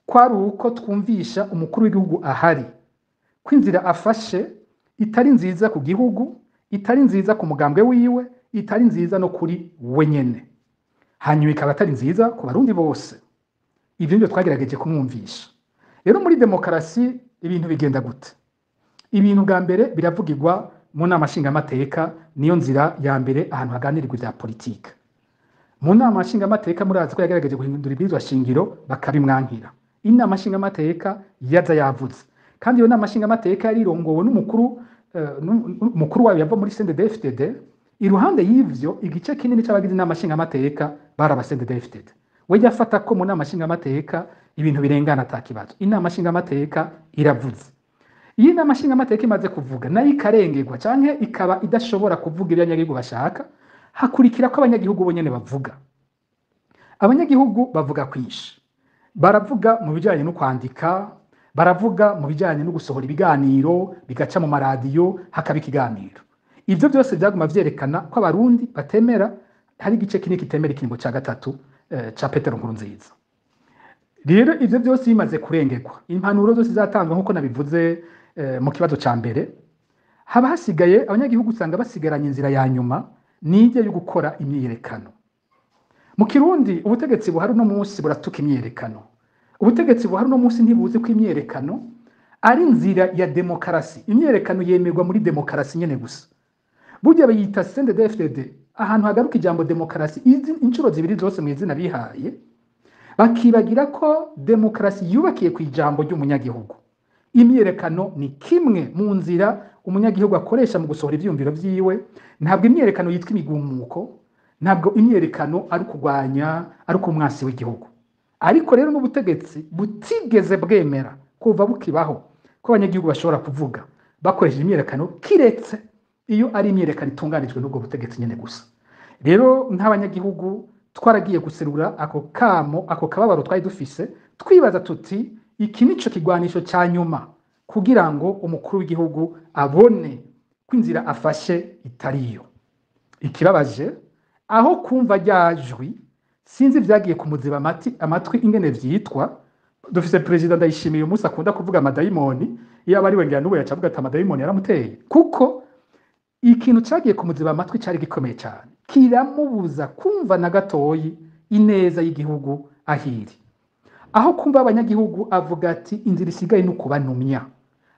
kwari uko twumvisha umukuru w'igihugu ahari ko inzira afashe itari nziza ku gihugu, itari nziza ku mugambwe wiwe, itari nziza no kuri we nyene, hanyuma ikaba atari nziza ku barundi bose. Ivyo nivyo twagerageje kumwumvisha. Rero muri demokarasi ibintu bigenda gute? Ibintu bwa mbere biravugirwa mu nama nshingamateka, niyo nzira ya mbere ahantu haganirirwa ivya politike. Mu nama nshingamateka murazi ko yagerageje guhindura ibwirizwa shingiro bakabimwankira. Inama nshingamateka yaza yavuze, kandi iyo nama nshingamateka yari irongowe n'umukuru wayo yava muri CNDD-FDD. Iruhande y'ivyo igice kinini c'abagize inama nshingamateka bari aba CNDD-FDD. We yafata ko mu nama nshingamateka ibintu birengana atakibazo. Inama nshingamateka iravuze. Iyo inama nshingamateka imaze kuvuga nayo ikarengerwa canke ikaba idashobora kuvuga ibyo abanyagihugu bashaka, hakurikira ko abanyagihugu bonyene bavuga. Abanyagihugu bavuga kwinshi, baravuga mu bijanye no kwandika, baravuga mu bijanye no gusohora ibiganiro bigaca mu maradiyo hakaba ikiganiro. Ivyo byose byaguma vyerekana ko abarundi batemera, hari igice kinini kitemera ikiringo ca gatatu ca Petero Nkurunziza. Rero ivyo byose bimaze kurengerwa, impanuro zose zatanzwe nkuko nabivuze mu kibazo ca mbere, haba hasigaye abanyagihugu usanga basigaranye inzira ya nyuma nije yo gukora imyiyerekano. Mu Kirundi ubutegetsi buhari no munsi buratuka imyiyerekano. Ubutegetsi buhari no munsi ntibuzi ko imyiyerekano ari nzira ya demokarasi. Imyiyerekano yemerwa muri demokarasi nyene gusa. Burya bayita CNDD-FDD ahantu hagaruka ijambo demokarasi incuro zibiri zose mu izina bihaye, bakibagira ko demokarasi yubakiye ku ijambo ry'umunyagihugu. Imyiyerekano ni kimwe mu nzira umunyagihugu akoresha mu gusohora ivyumviro vyiwe. Ntabwo imyiyerekano yitwa imigumuko, ntabwo imyiyerekano ari kurwanya, ari kumwasi w'igihugu. Ariko rero n'ubutegetsi butigeze bwemera kuva bukibaho ko abanyagihugu bashobora kuvuga bakoresheje imyiyerekano, kiretse iyo ari imyiyerekano itunganijwe n'ubwo butegetsi nyene gusa. Rero nk'abanyagihugu twaragiye guserura ako kamo, ako kababaro twari dufise, twibaza tuti iki nico kigwanisho ca nyuma kugira ngo umukuru w'igihugu abone ko inzira afashe itariyo. Ikibabaje aho kumva ryajwi, sinzi vyagiye kumuziba amatwi ingene vyitwa. Dufise president Ndayishimiye umunsi akunda kuvuga amadayimoni, iyo abari we ngira n'ubu yacavuga ati amadayimoni yaramuteye, kuko ikintu cagiye kumuziba amatwi cari gikomeye cyane, kiramubuza kumva na gatoyi ineza y'igihugu ahiri. Aho kumva abanyagihugu avuga ati inzira isigaye no kubanumya,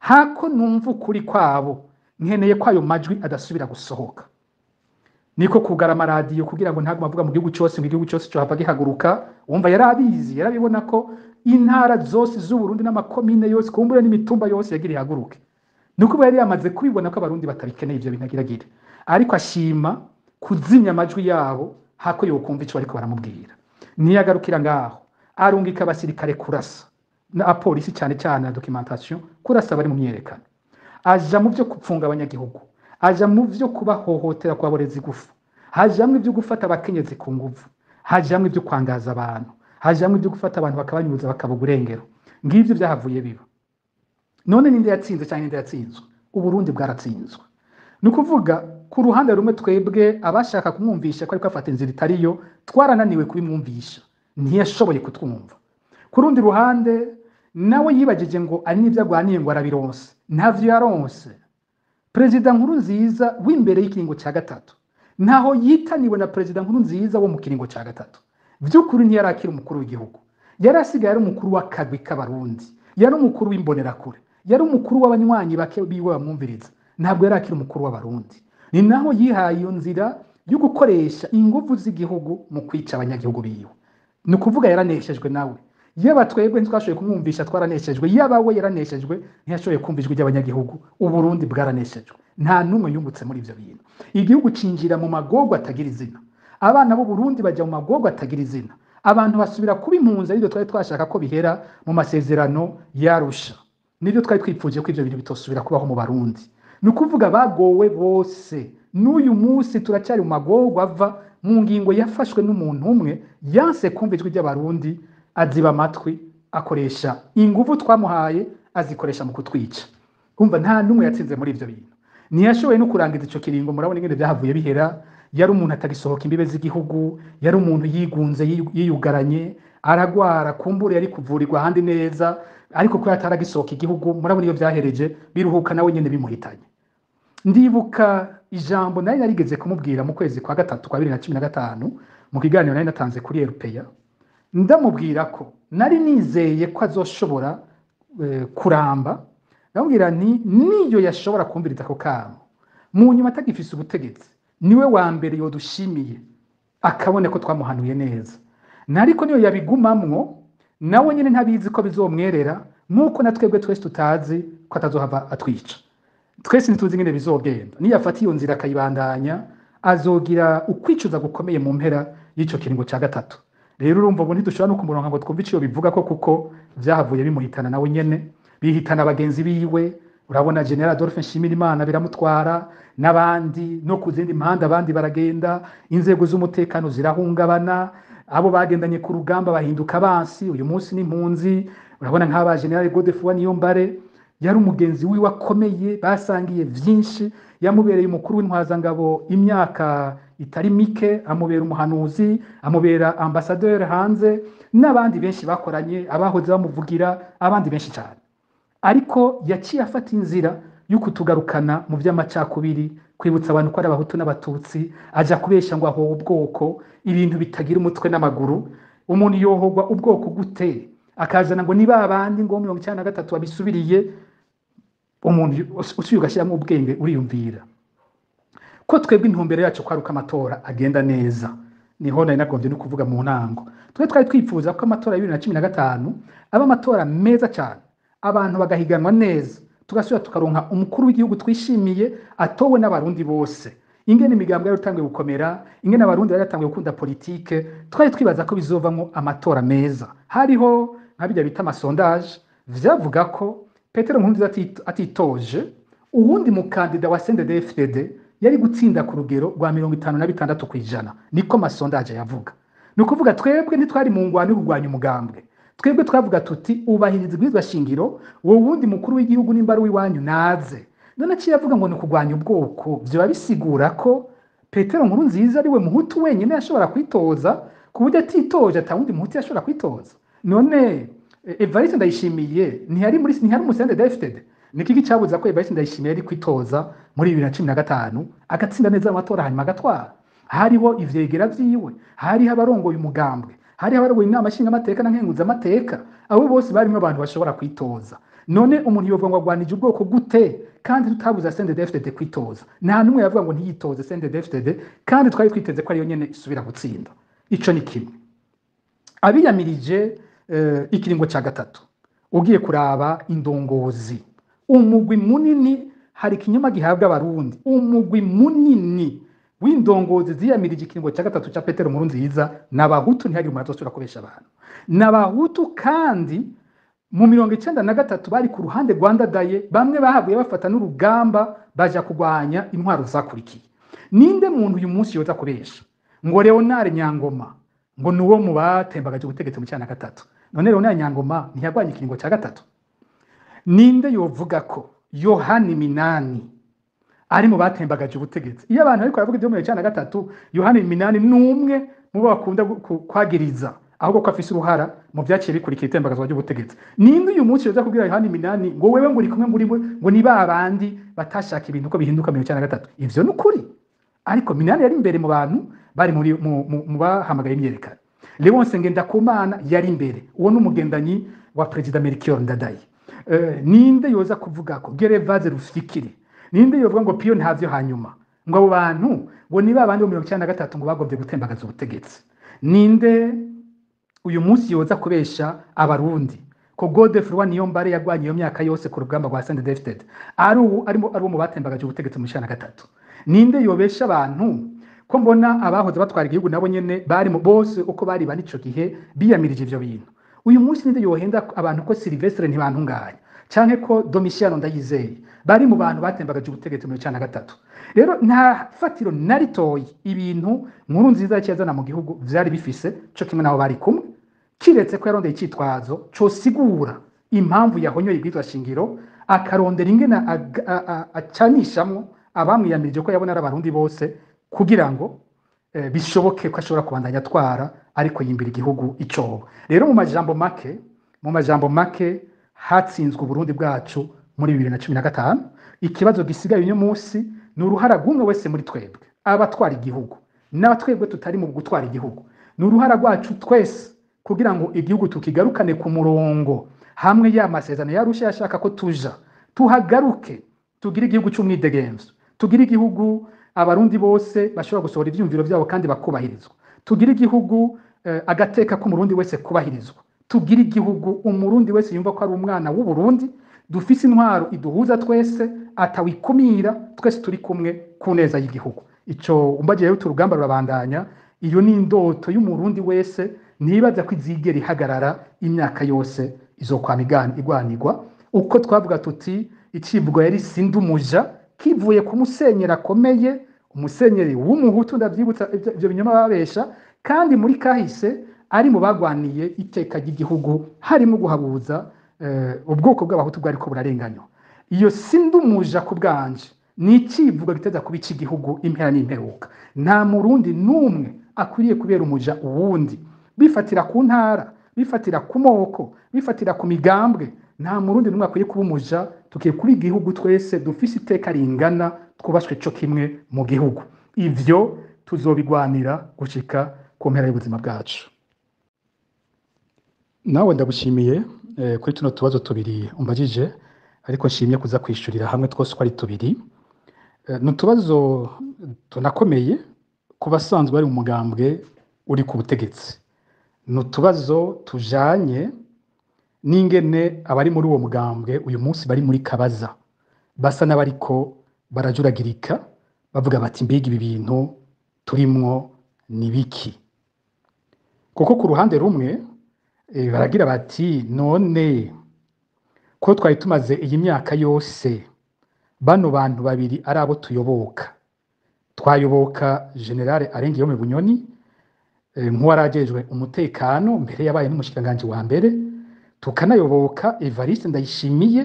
hako numva ukuri kwabo, nkeneye ko ayo majwi adasubira gusohoka. Niko kugara amaradiyo kugira ngo ntaguma avuga mu gihugu cyose, mu gihugu cyose cyo hava gihaguruka. Wumva yarabizi, yarabibona ko intara zose z'u Burundi n'amakomine yose kumbure n'imitumba yose yagira ihaguruke. Nuko yari yamaze kubibona ko abarundi batabikeneye ivyo binagiragire, ariko ashima kuzimya amajwi yabo hako yokumva ico bariko baramubwira. Niyagarukira ngaho arungika abasirikare kurasa na apolisi cyane cyane na documentation kurasa bari mu myerekano, aja mu byo kupfunga abanyagihugu, aja mu byo kubahohotera kwaboreza igufu, hajamwe ibyo gufata abakenyezi ku nguvu, hajamwe ibyo kwangaza abantu, hajamwe ibyo gufata abantu bakabanyuza bakabuga urengero. Ngivyo byahavuye biba. None ninde yatsinze cyane ninde yatsinzwe? Uburundi bwaratsinzwe. Nukuvuga ku ruhande rumwe twebwe abashaka kumwumvisha ko ariko afata inzira itariyo, twarananiwe kubimwumvisha, ntiyashoboye kutwumva. Ku rundi ruhande nawe yibagije ngo ari n'ivyo agwaniye ngo arabironse, ntavyo yaronse. President Nkurunziza w'imbere y'ikiringo ca gatatu ntaho yitaniwe na President Nkurunziza wo mu kiringo ca gatatu. Vy'ukuri ntiyarakira umukuru w'igihugu, yarasigaye ari umukuru w'akagwi k'abarundi, yari umukuru w'imbonerakure, yari umukuru w'abanywanyi bake biwe bamwumviriza, ntabwo yarakira umukuru w'abarundi. Ni naho yihaye iyo nzira yo gukoresha inguvu z'igihugu mu kwica abanyagihugu biwe. Ni ukuvuga yaraneshejwe nawe. Yaba twebwe ntitwashoboye kumwumvisha twaraneshejwe, yaba we yaraneshejwe ntiyashoboye kumva ijwi ry'abanyagihugu. Uburundi bwaraneshejwe, nta numwe yungutse muri ivyo bintu. Igihugu cinjira mu magorwa atagira izina, abana b'u Burundi baja mu magorwa atagira izina, abantu basubira kuba impunzi. Ariko twari twashaka ko bihera mu masezerano yarusha, nibyo twari twipfuje ko ivyo bintu bitosubira kubaho mu Barundi. Ni ukuvuga bagowe bose. N'uyu munsi turacyari mu magorwa ava mu ngingo yafashwe n'umuntu umwe yanse kumva ijwi ry'abarundi, aziba amatwi, akoresha inguvu twamuhaye azikoresha mu kutwica. Umva nta numwe yatsinze muri ivyo bintu. Ntiyashoboye no kurangiza ico kiringo. Murabona ingene byahavuye bihera. Yari umuntu atagisohoka imbibe z'igihugu, yari umuntu yigunze yiyugaranye, aragwara kumbure yari kuvurirwa ahandi neza ariko ko yataragisohoka igihugu murabona iyo byahereje biruhuka nawe nyene bimuhitanye. Ndibuka ijambo nari narigeze kumubwira mu kwezi kwa gatatu kwa 2015 mu kiganiro nari natanze kuri RPA, ndamubwira ko nari nizeye ko azoshobora kuramba, ndamubwira nti niyo yashobora kumviriza ako kamo mu nyuma atagifise ubutegetsi niwe wa mbere yodushimiye akabone ko twamuhanuye neza, nariko niyo yabigumamwo nawe nyene ntabizi ko bizomwerera nkuko na twebwe twese tutazi ko atazohava atwica. Twese ntituzi ngene bizogenda, niyo afata iyo nzira akayibandanya azogira ukwicuza gukomeye mu mpera y'ico kiringo ca gatatu. Rero urumva ubu ntidushobora no kumuronka ngo twumve ico bivuga ko kuko vyahavuye bimuhitana nawe nyene, bihitana abagenzi biwe. Urabona General Adolphe Nshimirimana biramutwara n'abandi no kuzindi impande abandi baragenda, inzego z'umutekano zirahungabana, abo bagendanye ku rugamba bahinduka abansi, uyu munsi n'impunzi. Urabona nk'aba General Godefroid Niyombare yari umugenzi wiwe akomeye, basangiye vyinshi, yamubereye umukuru w'intwazangabo imyaka itari mike, amubera umuhanuzi, amubera ambassadeur hanze, n'abandi benshi bakoranye, abahoze bamuvugira, abandi benshi cyane. Ariko yaciye afata inzira yuko tugarukana mu by'amacakubiri, kwibutsa abantu ko ari abahutu n'abatutsi, aja kubesha ngo aho ubwoko, ibintu bitagira umutwe n'amaguru. Umuntu yohogwa ubwoko gute akazana ngo niba abandi ngo 1993 babisubiriye? Umuntu usuye ugashyiramo ubwenge uriyumvira ko twebwe intumbero yacu kwaruka amatora agenda neza. Niho nari nagombye no kuvuga mu ntango, twari twifuza ko amatora ya 2015 aba amatora meza cyane, abantu bagahiganwa neza, tugasubira tukaronka umukuru w'igihugu twishimiye atowe n'abarundi bose. Ingene imigambwe yari utangiye gukomera, ingene abarundi bari yatangiye gukunda politike, twari twibaza ko bizovamwo amatora meza. Hariho nkabijya bita amasondage vyavuga ko Petero Nkurunziza atitoje uwundi mukandida wa CNDD-FDD yari gutsinda ku rugero rwa 56%. Niko masondage yavuga. Nukuvuga twebwe ntitwari mu ngwano yo kurwanya umugambwe, twebwe twavuga tuti ubahiriza ibwirizwa shingiro, wowe wundi mukuru w'igihugu nimba ari w'iwanyu naze. None ci yavuga ngo ni kurwanya ubwoko, byo bisigura ko Petero Nkurunziza ari we muhutu wenyine yashobora kwitoza, ku buryo atitoje atawundi muhutu yashobora kwitoza. None Evariste Ndayishimiye ntihari mu CNDD-FDD, niki gicabuza ko Evariste Ndayishimiye ari kwitoza muri 2015 agatsinda neza amatora hanyuma agatwara? Hariho ivyegera vyiwe, hariho abarongoye umugambwe, hariho abarongoye inama nshinga amateka na nkenguza amateka, abo bose barimo abantu bashobora kwitoza. None umuntu yovuga ngo agwanije ubwoko gute kandi tutabuza CNDD-FDD kwitoza? Nta numwe yavuga ngo ntiyitoze CNDD-FDD kandi twari twiteze ko ariyo nyene isubira gutsinda. Ico ni kimwe. Abiyamirije ikiringo ca gatatu, ugiye kuraba indongozi, umugwi munini, hari kinyoma gihabwa abarundi, umugwi munini w'indongozi ziyamirije ikiringo ca gatatu ca Petero Nkurunziza n'abahutu. Ntihari umuntu azosubira kubesha abantu n'abahutu, kandi mu 1993 bari ku ruhande Rwanda daye, bamwe bahavuye bafata n'urugamba baja kugwanya intwaro zakurikiye. Ninde muntu uyu munsi yoza kubesha ngo Leonard Nyangoma ngo nuwo mu batembagaje ubutegetsi mu cyana gatatu? None Leonard Nyangoma ntiyagwanye ikiringo ca gatatu? Ninde yovuga ko Yohani Minani ari mu batembagaje ubutegetsi? Iyo abantu ariko baravuga ibyo mu cyana gatatu, Yohani Minani numwe mu bakunda kwagiriza, ahubwo ko afise uruhara mu byaciye bikurikira itembagazwa ry'ubutegetsi. Ninde uyu munsi yoza kubwira Yohani Minani ngo wewe ngo uri kumwe muri ngo niba abandi batashaka ibintu ko bihinduka mu cyana gatatu? Ivyo n'ukuri. Ariko Minani yari imbere mu bantu bari mu bahamagaye imyerekano. Leonce Ngendakumana yari imbere, uwo n'umugendanyi wa President Melchior Ndadaye. Ninde yoza kuvuga ko Gervase Rufikiri? Ninde yovuga ngo Pio ntavyo hanyuma ngo abo bantu ngo niba abandi mu 1993 ngo bagombye gutembagaza ubutegetsi? Ninde uyu munsi yoza kubesha abarundi ko Godefroid Niyombare yagwanye iyo myaka yose ku rugamba rwa CNDD-FDD ari mu batembagaje ubutegetsi mu 1993? Ninde yobesha abantu ko mbona abahoze batwara igihugu nabo nyene bari mu bose uko bari banico gihe biyamirije ivyo bintu? Uyu munsi ninde yohenda abantu ko Silvestre ntibantunganya canke ko Domitiano Ndayizeye bari mu bantu batembagaje ubutegetsi mu 1993? Rero nta fatiro naritoyi ibintu Nkurunziza cyazana mu gihugu vyari bifise cyo kimwe nabo bari kumwe, kiretse ko yarondeye icitwazo cyo sigura impamvu yahonyoye ibwirizwa shingiro, akarondera ingena acanishamwo abamwiyamirije ko yabona ari abarundi bose kugira ngo bishoboke ko ashobora kubandanya atwara ariko yimbira igihugu icobo. Rero mu majambo make hatsinzwe Uburundi bwacu muri 2015. Ikibazo gisigaye uyu munsi ni uruhara rw'umwe wese muri twebwe abatwara igihugu n'abatwebwe tutari mu gutwara igihugu, ni uruhara rwacu twese kugira ngo igihugu tukigarukane ku murongo hamwe y'amasezerano yarusha yashaka ko tuja tuhagaruke, tugire igihugu cy'umwidegemvyo, tugire igihugu abarundi bose bashobora gusohora ivyumviro vyabo kandi bakubahirizwa, tugire igihugu agateka ko umurundi wese kubahirizwa, tugire igihugu umurundi wese yumva ko ari umwana w'Uburundi, dufise intwaro iduhuza twese atawikumira, twese turi kumwe ku neza y'igihugu. Ico umbagiye yuko urugamba rurabandanya, iyo ni indoto y'umurundi wese, nibaza ko izigera ihagarara imyaka yose izokwama igwanirwa. Uko twavuga tuti icivugo yari sindumuja kivuye ku musenyeri akomeye, umusenyeri w'umuhutu, ndavyibutsa ivyo binyoma babesha, kandi muri kahise ari mu bagwaniye iteka ry'igihugu, harimo guhabuza ubwoko bw'abahutu bwariko burarenganywa. Iyo sindumuja ku bwanje ni icivugo giteza kuba ic'igihugu impera n'imperuka. Nta murundi n'umwe akwiriye kubera umuja uwundi, bifatira ku ntara, bifatira ku moko, bifatira ku migambwe. Nta murundi n'umwe akwiriye kuba umuja, tukiye kuba igihugu twese dufise iteka ringana, twubashwe co kimwe mu gihugu. Ivyo tuzobigwanira gushika ku mpera y'ubuzima bwacu. Nawe ndagushimiye kuri tuno tubazo tubiri umbajije, ariko nshimye kuza kwishurira hamwe twose uko ari tubiri. Ni utubazo tunakomeye ku basanzwe bari mu mugambwe uri ku butegetsi. Ni utubazo tujanye n'ingene abari muri uwo mugambwe uyu munsi bari muri kabaza, basa n'abariko barajuragirika bavuga bati mbega ibi bintu turimwo ni biki? Kuko ku ruhande rumwe baragira bati none ko twari tumaze iyi myaka yose bano bantu babiri ari abo tuyoboka, twayoboka General Arengiyome Bunyoni nk'uwarajejwe umutekano mbere yabaye n'umushikiranganji wa mbere, tukanayoboka Evariste Ndayishimiye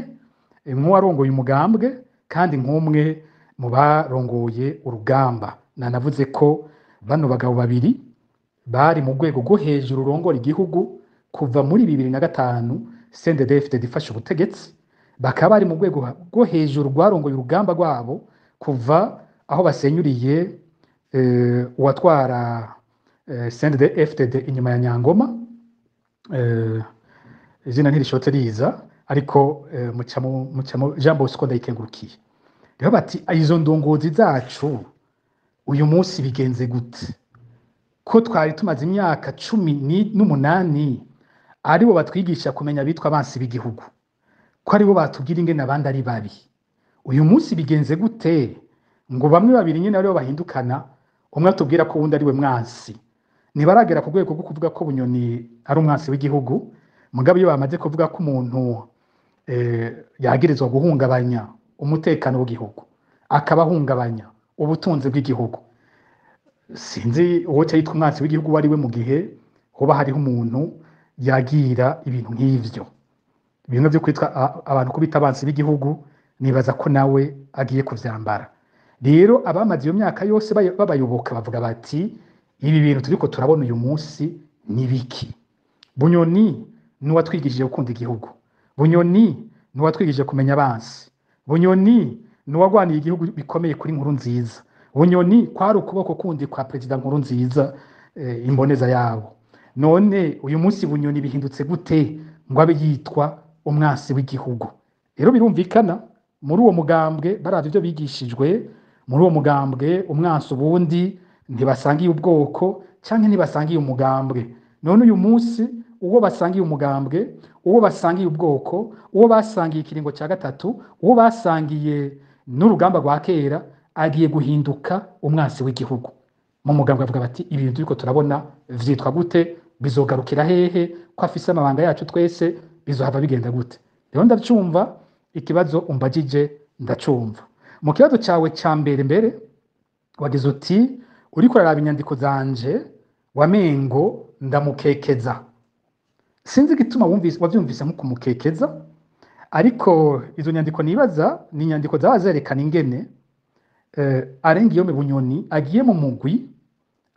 nk'uwarongoye umugambwe kandi nk'umwe mu barongoye urugamba. Nanavuze ko bano bagabo babiri bari mu rwego rwo hejuru rurongora igihugu kuva muri 2005 CNDD-FDD ifashe ubutegetsi, bakaba bari mu rwego rwo hejuru rwarongoye urugamba rwabo kuva aho basenyuriye uwatwara CNDD-FDD inyuma ya Nyangoma, izina ntirishotse riza, ariko mucamo Jean Bosco Ndayikengurukiye. Rero bati izo ndongozi zacu uyu munsi bigenze gute ko twari tumaze imyaka 18 aribo batwigisha kumenya bitwa abansi b'igihugu, ko aribo batubwira ingene abandi ari babi, uyu munsi bigenze gute ngo bamwe babiri nyine aribo bahindukana, umwe atubwira ko wundi ari we mwansi? Ntibaragera ku rwego rwo kuvuga ko Bunyoni ari umwansi w'igihugu, mugabo iyo bamaze kuvuga ko umuntu yagirizwa guhungabanya umutekano w'igihugu, akabahungabanya ubutunzi bw'igihugu, sinzi uwo cyitwa umwansi w'igihugu wari we mu gihe hoba hariho umuntu yagira ibintu nk'ivyo. Bimwe byo kwitwa abantu kubita abansi b'igihugu, nibaza ko nawe agiye kuvyambara. Rero abamaze iyo myaka yose babayoboka bavuga bati ibi bintu turiko turabona uyu munsi ni biki? Bunyoni ni watwigishije gukunda igihugu, Bunyoni ni watwigishije kumenya abansi, Bunyoni ni wagwaniye igihugu bikomeye kuri Nkurunziza, Bunyoni kwari ukuboko kundi kwa President Nkurunziza imboneza yabo. None uyu munsi Bunyoni bihindutse gute ngo abe yitwa umwansi w'igihugu? Rero birumvikana muri uwo mugambwe baravye ivyo bigishijwe, muri uwo mugambwe umwansi ubundi ntibasangiye ubwoko canke ntibasangiye umugambwe. None uyu munsi uwo basangiye umugambwe, uwo basangiye ubwoko, uwo basangiye ikiringo cya gatatu, uwo basangiye n'urugamba rwa kera agiye guhinduka umwansi w'igihugu. Mu mugambwe bavuga bati ibintu turiko turabona vyitwa gute, bizogarukira hehe, ko afise amabanga yacu twese bizohava bigenda gute? Rero ndacumva ikibazo umbajije, ndacumva. Mu kibazo cyawe cya mbere wagize uti uriko uraraba inyandiko zanje wamengo ndamukekeza. Sinzi igituma wavyumvise nko kumukekeza, ariko izo nyandiko nibaza ni inyandiko zazerekana ingene Arengiyome Bunyoni agiye mu mugwi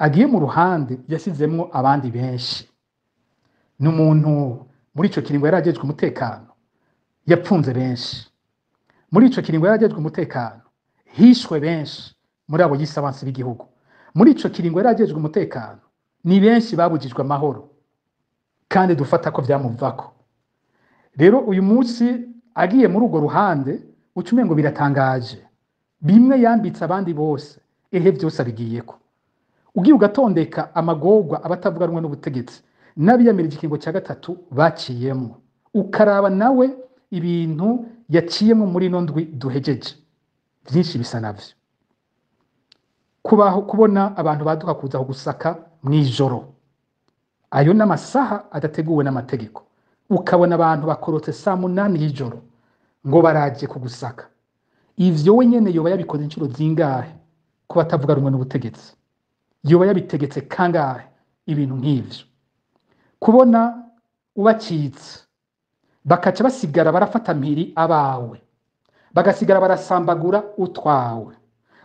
agiye mu ruhande yasizemwo abandi benshi. N'umuntu muri ico kiringo yari ajejwe umutekano yapfunze benshi. Muri ico kiringo yari ajejwe umutekano hishwe benshi muri abo yise abansi b'igihugu. Muri ico kiringo yari ajejwe umutekano ni benshi babujijwe amahoro kandi dufata ko vyamuvako. Rero uyu munsi agiye muri urwo ruhande ucume ngo biratangaje, bimwe yambitse abandi bose ehe vyose abigiyeko. Ugiye ugatondeka amagorwa abatavuga rumwe n'ubutegetsi n'abiyamirije ikingo cya gatatu baciyemwo, ukaraba nawe ibintu yaciyemwo muri ino ndwi duhejeje, vyinshi bisa navyo. Kubona abantu baduka kuza gusaka mw'ijoro, ayo n'amasaha adateguwe n'amategeko, ukabona abantu bakorotse saa 8 y'ijoro ngo baraje kugusaka. Ivyo we nyene yoba yabikoze incuro zingahe ko batavuga rumwe n'ubutegetsi? Yoba yabitegetse kangahe ibintu nk'ivyo? Kubona ubacitse bakaca basigara barafata mpiri abawe, bagasigara barasambagura utwawe,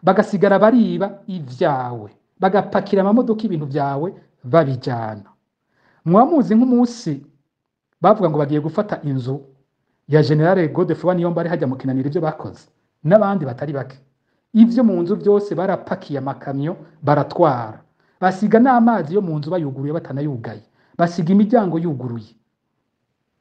bagasigara bariba ivyawe, bagapakira amamodoka ibintu vyawe babijana. Mwamuzi nk'umunsi bavuga ngo bagiye gufata inzu ya General Godefroid Niyombare hajya mu Kinaniro, ivyo bakoze n'abandi batari bake. Ivyo mu nzu byose barapakiye amakamyo baratwara, basiga n'amazi yo mu nzu bayuguruye batanayugaye, basiga imiryango yuguruye.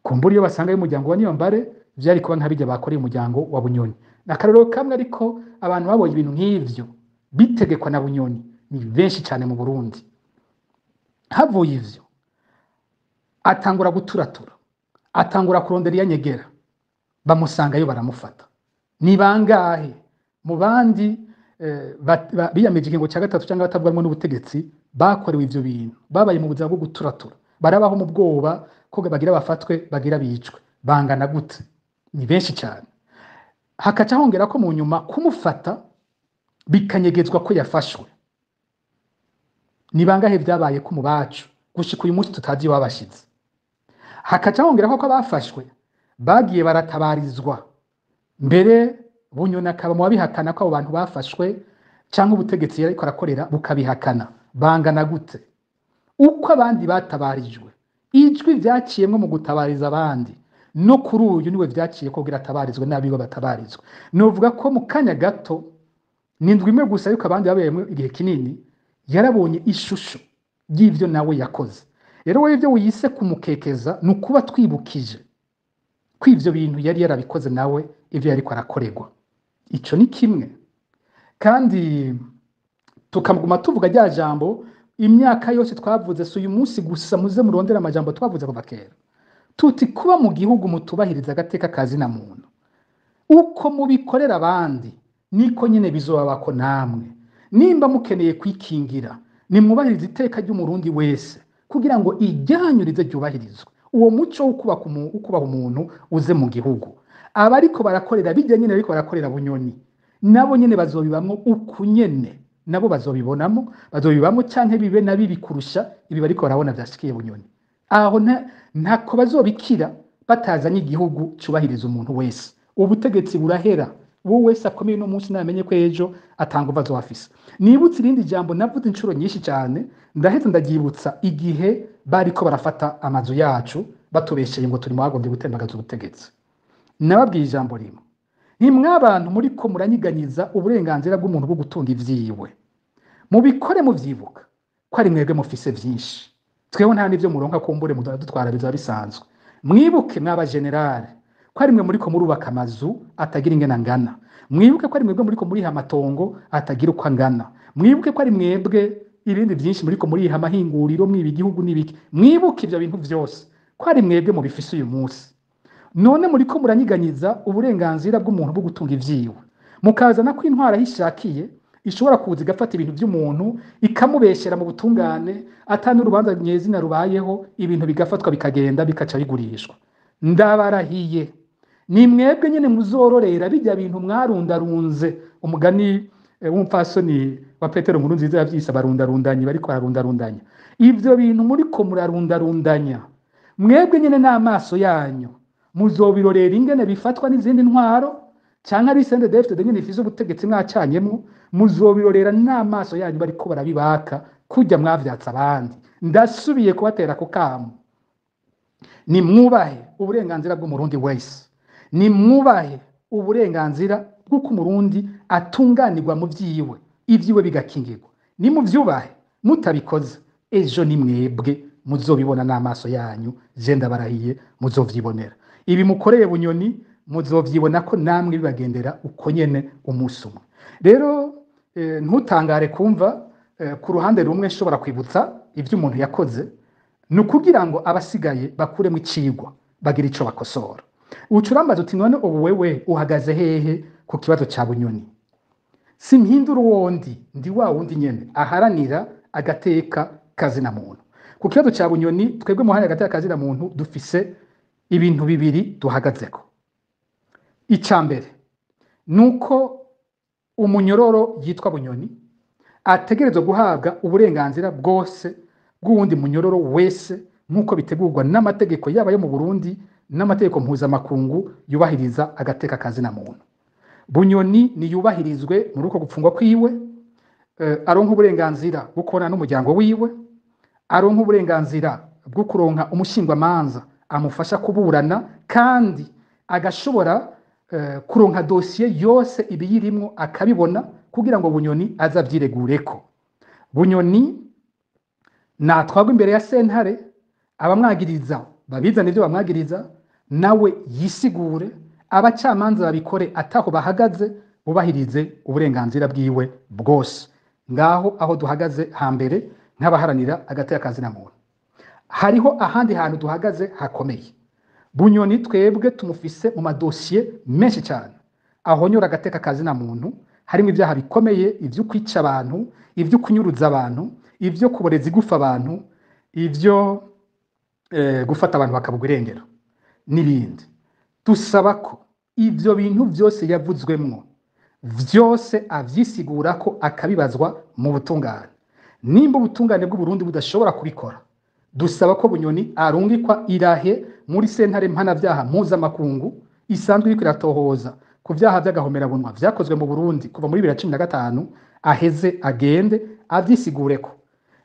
Kumbura iyo basanga y'umuryango wa Niyombare vyari kuba nk'abijya bakoreye umuryango wa Bunyoni. Nakarero kamwe ariko abantu babonye ibintu nk'ivyo bitegekwa na Bunyoni ni benshi cyane mu Burundi. Havuye ivyo atangura guturatura, atangura kurondera yanyegera, bamusangayo baramufata. Ni bangahe mu bandi biyameje ikingo cya gatatu cyangwa batavuga n'ubutegetsi bakorewe ivyo bintu, babaye mu buzima bwo guturatura, barabaho mu bwoba ko bagira bafatwe bagira bicwe, bangana gute? Ni benshi cyane. Hakaca hongera ko mu nyuma kumufata bikanyegezwa ko yafashwe. Ni bangahe vyabaye ko mu bacu gushika uyu munsi tutazi wabashize. Hakaca hongera ko abafashwe bagiye baratabarizwa, mbere Bunyoni akaba mu babihakana ko abo bantu bafashwe cyangwa ubutegetsi yariko arakorera bukabihakana. Bangana gute? Uko abandi batabarijwe, ijwi vyaciyemwe mu gutabariza abandi, no kuri uyu niwe vyaciye ko kugira atabarizwe n'abigo batabarizwe. Novuga ko mu kanya gato nindwi imwe gusa yuko abandi babayemo igihe kinini yarabonye ishusho y'ivyo nawe yakoze. Rero we ivyo wiyise kumukekeza nukuba twibukije ko ivyo bintu yari yarabikoze nawe ivyo yariko arakorerwa. Ico ni kimwe. Kandi tukamuguma tuvuga rya jambo imyaka yose twavuze, so uyu munsi gusa muze murondera amajambo twavuze kuva kera. Tuti kuba mu gihugu mutubahiriza agateka kazi na muntu, uko mubikorera abandi niko nyine bizobabako namwe. Nimba mukeneye kwikingira nimwubahiriza iteka ry'umurundi wese kugira ngo ijyanyurize ryubahirizwe. Uwo muco ukubaha umuntu uze mu gihugu. Abariko barakorera bijya nyine ariko barakorera Bunyoni, nabo nyene bazobibamwo ukunyene, nabo bazobibonamo, bazobibamwo canke bibe nabibi kurusha ibi bariko barabona vyashikiye Bunyoni. Aho ntako bazobikira batazanye igihugu cubahiriza umuntu wese. Ubutegetsi burahera, wowe wese akomeye no munsi namenye ko ejo atanga uvazo afise. Nibutse irindi jambo navuze incuro nyinshi cyane, ndaheze ndagibutsa igihe bariko barafata amazu yacu batubesheye ngo turi mwagombye gutembagaza ubutegetsi. Nababwiye ijambo rimwe, ntimwabantu muriko muranyiganyiza uburenganzira bw'umuntu bwo gutunga ivyiwe. Mubikore muvyibuka ko ari mwebwe mufise vyinshi, tweho nta nivyo muronka kumbure dutwara biza bisanzwe. Mwibuke mwaba generale ko ari mwe muriko murubaka amazu atagira ingena ngana. Mwibuke ko ari mwebwe muriko muriha amatongo atagira uko angana. Mwibuke ko ari mwebwe ibindi byinshi muriko muriha amahinguriro mwibi igihugu nibiki. Mwibuke ivyo bintu vyose ko ari mwebwe mubifise uyu munsi. None muriko muranyiganyiza uburenganzira bw'umuntu bwo gutunga ivyiwe, mukazana ko intwara hishakiye ishobora kuza igafata ibintu by'umuntu ikamubeshera mu butungane, atanu urubanza nyezina rubayeho, ibintu bigafatwa bikagenda bikaca bigurishwa. Ndabarahiye ni mwebwe nyene muzororera bijya bintu mwarundarunze. Umugani w'umfasoni wa Petero Nkurunziza yavyise barundarundanye, bariko bararundarundanya. Ivyo bintu muriko murarundarundanya mwebwe nyene n'amaso yanyu muzobirorera ingene bifatwa n'izindi ntwaro cyangwa ari CNDD-FDD nyene ifise ubutegetsi mwacanyemwo, muzobirorera n'amaso yanyu bariko barabibaka kujya mwavyatsa abandi. Ndasubiye kubatera ku kamo, ni mwubahe uburenganzira bw'umurundi wese, ni mwubahe uburenganzira bw'uko umurundi atunganirwa mu vyiwe, ivyiwe bigakingirwa. Ni muvyubahe, mutabikoze ejo ni mwebwe muzobibona n'amaso yanyu, je ndabarahiye muzovyibonera. Ibi mukoreye Bunyoni muzovyibona ko namwe bibagendera uko nyene umunsi umwe. Rero ntutangare kumva ku ruhande rumwe nshobora kwibutsa ivyo umuntu yakoze, ni ukugira ngo abasigaye bakuremo icigwa, bagira ico bakosora. Ucurambaza uti none ubu wewe uhagaze hehe ku kibazo ca Bunyoni? Simpindura uwondi, ndi wa wundi nyene aharanira agateka kazina muntu. Ku kibazo ca Bunyoni twebwe muhanya agateka kazina muntu dufise ibintu bibiri duhagazeko. Icambere nuko umunyororo yitwa Bunyoni ategerezwa guhabwa uburenganzira bwose bw'uwundi munyororo wese nk'uko bitegurwa n'amategeko yaba yo mu Burundi n'amategeko mpuzamakungu yubahiriza agateka kazina muntu. Bunyoni ni yubahirizwe muri uko gupfungwa kwiwe, aronka uburenganzira bwo kubona n'umuryango wiwe, aronka uburenganzira bwo kuronka umushingwamanza amufasha kuburana, kandi agashobora kuronka dosiye yose ibiyirimwo akabibona kugira ngo Bunyoni azavyiregureko. Bunyoni natwagwa imbere ya sentare, abamwagiriza babizana ivyo bamwagiriza, nawe yisigure, abacamanza babikore ataho bahagaze, bubahirize uburenganzira bwiwe bwose. Ngaho aho duhagaze hambere nk'abaharanira agateka kazina muntu. Hariho ahandi hantu duhagaze hakomeye. Bunyoni twebwe tumufise mu madosiye menshi cyane ahonyora agateka kazina muntu, harimo ibyaha bikomeye, ivyo kwica abantu, ivyo kunyuruza abantu, ivyo kuboreza igufa abantu, ivyo gufata abantu bakabugwa irengero n'ibindi. Dusaba ko ivyo bintu byose yavuzwemwo vyose avyisigura ko akabibazwa mu butungane. Nimba ubutungane bw'u Burundi budashobora kubikora, dusaba ko Bunyoni arungikwa irahe muri sentare mpanavyaha mpuzamakungu isanzwe iriko iratohoza ku vyaha vy'agahomerabunwa vyakozwe mu Burundi kuva muri 2015, aheze agende avyisigureko.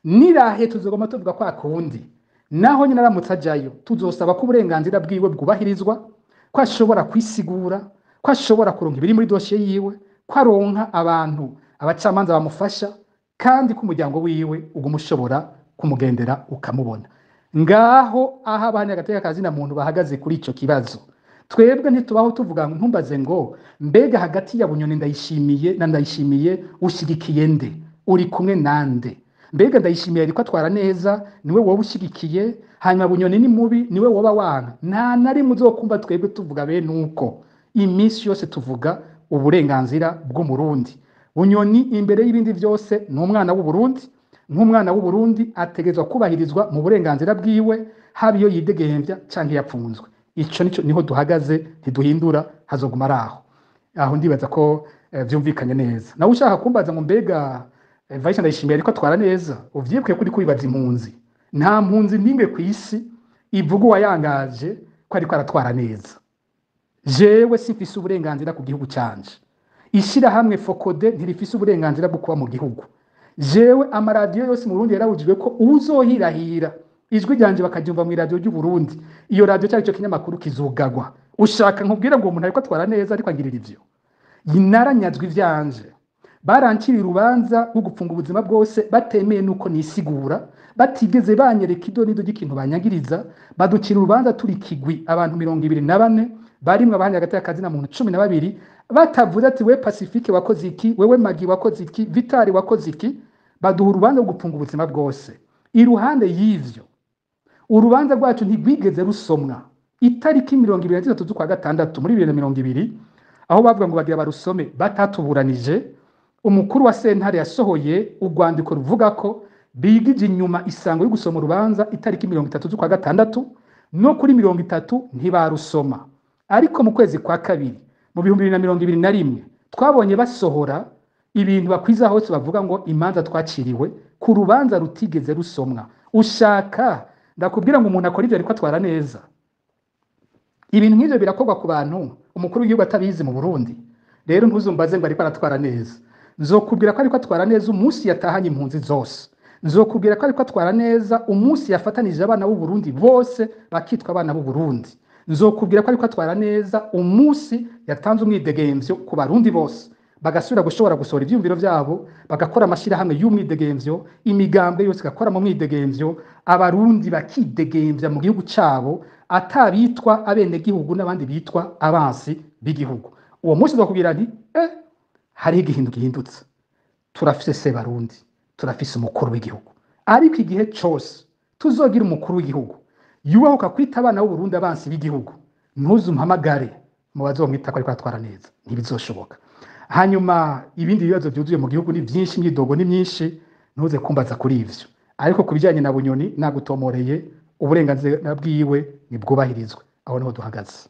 Nirahe tuzogoma tuvuga kwa kundi, naho nyine aramutse ajayo tuzosaba ko uburenganzira bwiwe bwubahirizwa, ko ashobora kwisigura, ko ashobora kuronka ibiri muri dosiye yiwe, ko aronka abantu abacamanza bamufasha, kandi ko umuryango wiwe ugumushobora kumugendera ukamubona. Ngaho aha abahanya agateka kazina muntu bahagaze kuri ico kibazo. Twebwe ntitubaho tuvuga ntumbaze ngo mbega hagati ya Bunyoni Ndayishimiye na Ndayishimiye ushigikiye nde, uri kumwe nande? Mbega Ndayishimiye ariko atwara neza niwe wowe ushigikiye, hanyuma Bunyoni ni mubi niwe woba wanga? Nta nari muzokumva twebwe tuvuga bene uko. Iminsi yose tuvuga uburenganzira bw'umurundi. Bunyoni imbere y'ibindi byose ni umwana w'u Burundi, nk'umwana w'u Burundi ategezwa kubahirizwa mu burenganzira bwiwe, haba iyo yidegembya canke yapfunzwe. Ico niho duhagaze, ntiduhindura, hazoguma araho. Aho ndibaza ko vyumvikanye neza. Nawe ushaka kumbaza ngo mbega Vice Ndayishimiye ariko atwara neza, uvyibwiye kuri kubibaza impunzi. Nta mpunzi nimwe ku isi ivuga uwayangaje ko ariko aratwara neza. Jewe simfise uburenganzira ku gihugu canje. Ishirahamwe Fokode ntirifise uburenganzira bwo kuba mu gihugu. Jewe amaradiyo yose mu Burundi yarawujijwe ko uzohirahira ijwi ryanje bakaryumva mu radio ry'u Burundi, iyo radio cyari cyo kinyamakuru kizugagwa. Ushaka nkubwira ngo umuntu ariko atwara neza ariko agirira ivyo? Yinaranyazwe ivyanje. Barancira urubanza rwo gupfunga ubuzima bwose batemeye nuko nisigura, batigeze banyereka idonido ry'ikintu banyagiriza, baducira urubanza turi kigwi abantu 24 barimwe abahanya agateka kazina muntu 12, batavuze ati we Pacifique wakoze iki, wewe Magi wakoze iki, Vitali wakoze iki, baduha urubanza rwo gupfunga ubuzima bwose. Iruhande y'ivyo urubanza rwacu ntigwigeze rusomwa itariki 23 z'ukwa gatandatu muri 2020, aho bavuga ngo bagira barusome batatuburanije. Umukuru wa sentare yasohoye urwandiko ruvuga ko bigije inyuma isango yo gusoma urubanza itariki 30 z'ukwa gatandatu, no kuri 30 ntibarusoma. Ariko mu kwezi kwa kabiri mu 2021 twabonye basohora ibintu bakwiza hose bavuga ngo imanza twaciriwe ku rubanza rutigeze rusomwa. Ushaka ndakubwira ngo umuntu akora ivyo ariko atwara neza? Ibintu nk'ivyo birakorwa ku bantu umukuru w'igihugu atabizi mu Burundi. Rero ntuzumbaze ngo ariko aratwara neza. Nzokubwira ko ariko atwara neza umunsi yatahanye impunzi zose. nzokubwira ko ariko atwara neza umunsi yafatanije abana b'u Burundi bose bakitwa abana b'u Burundi. Nzokubwira ko ariko atwara neza umunsi yatanze umwidegemvyo ku barundi bose bagasubira gushobora gusohora ivyumviro vyabo, bagakora amashirahamwe y'umwidegemvyo, imigambwe yose igakora mu mwidegemvyo, abarundi bakidegemvya mu gihugu cabo atabitwa abenegihugu n'abandi bitwa abansi b'igihugu. Uwo munsi nzokubwira nti hariho igihindu gihindutse, turafise Sebarundi, turafise umukuru w'igihugu, ariko igihe cose tuzogira umukuru w'igihugu yubahuka kwita abana b'u Burundi abansi b'igihugu, ntuzumpamagare mu bazomwita ko ariko atwara neza, ntibizoshoboka. Hanyuma ibindi bibazo byuzuye mu gihugu ni byinshi, imyidogo ni myinshi, ntuze kumbaza kuri ivyo. Ariko kubijanye na Bunyoni nagutomoreye, uburenganzira bwiwe nibwubahirizwe, aho niho duhagaze.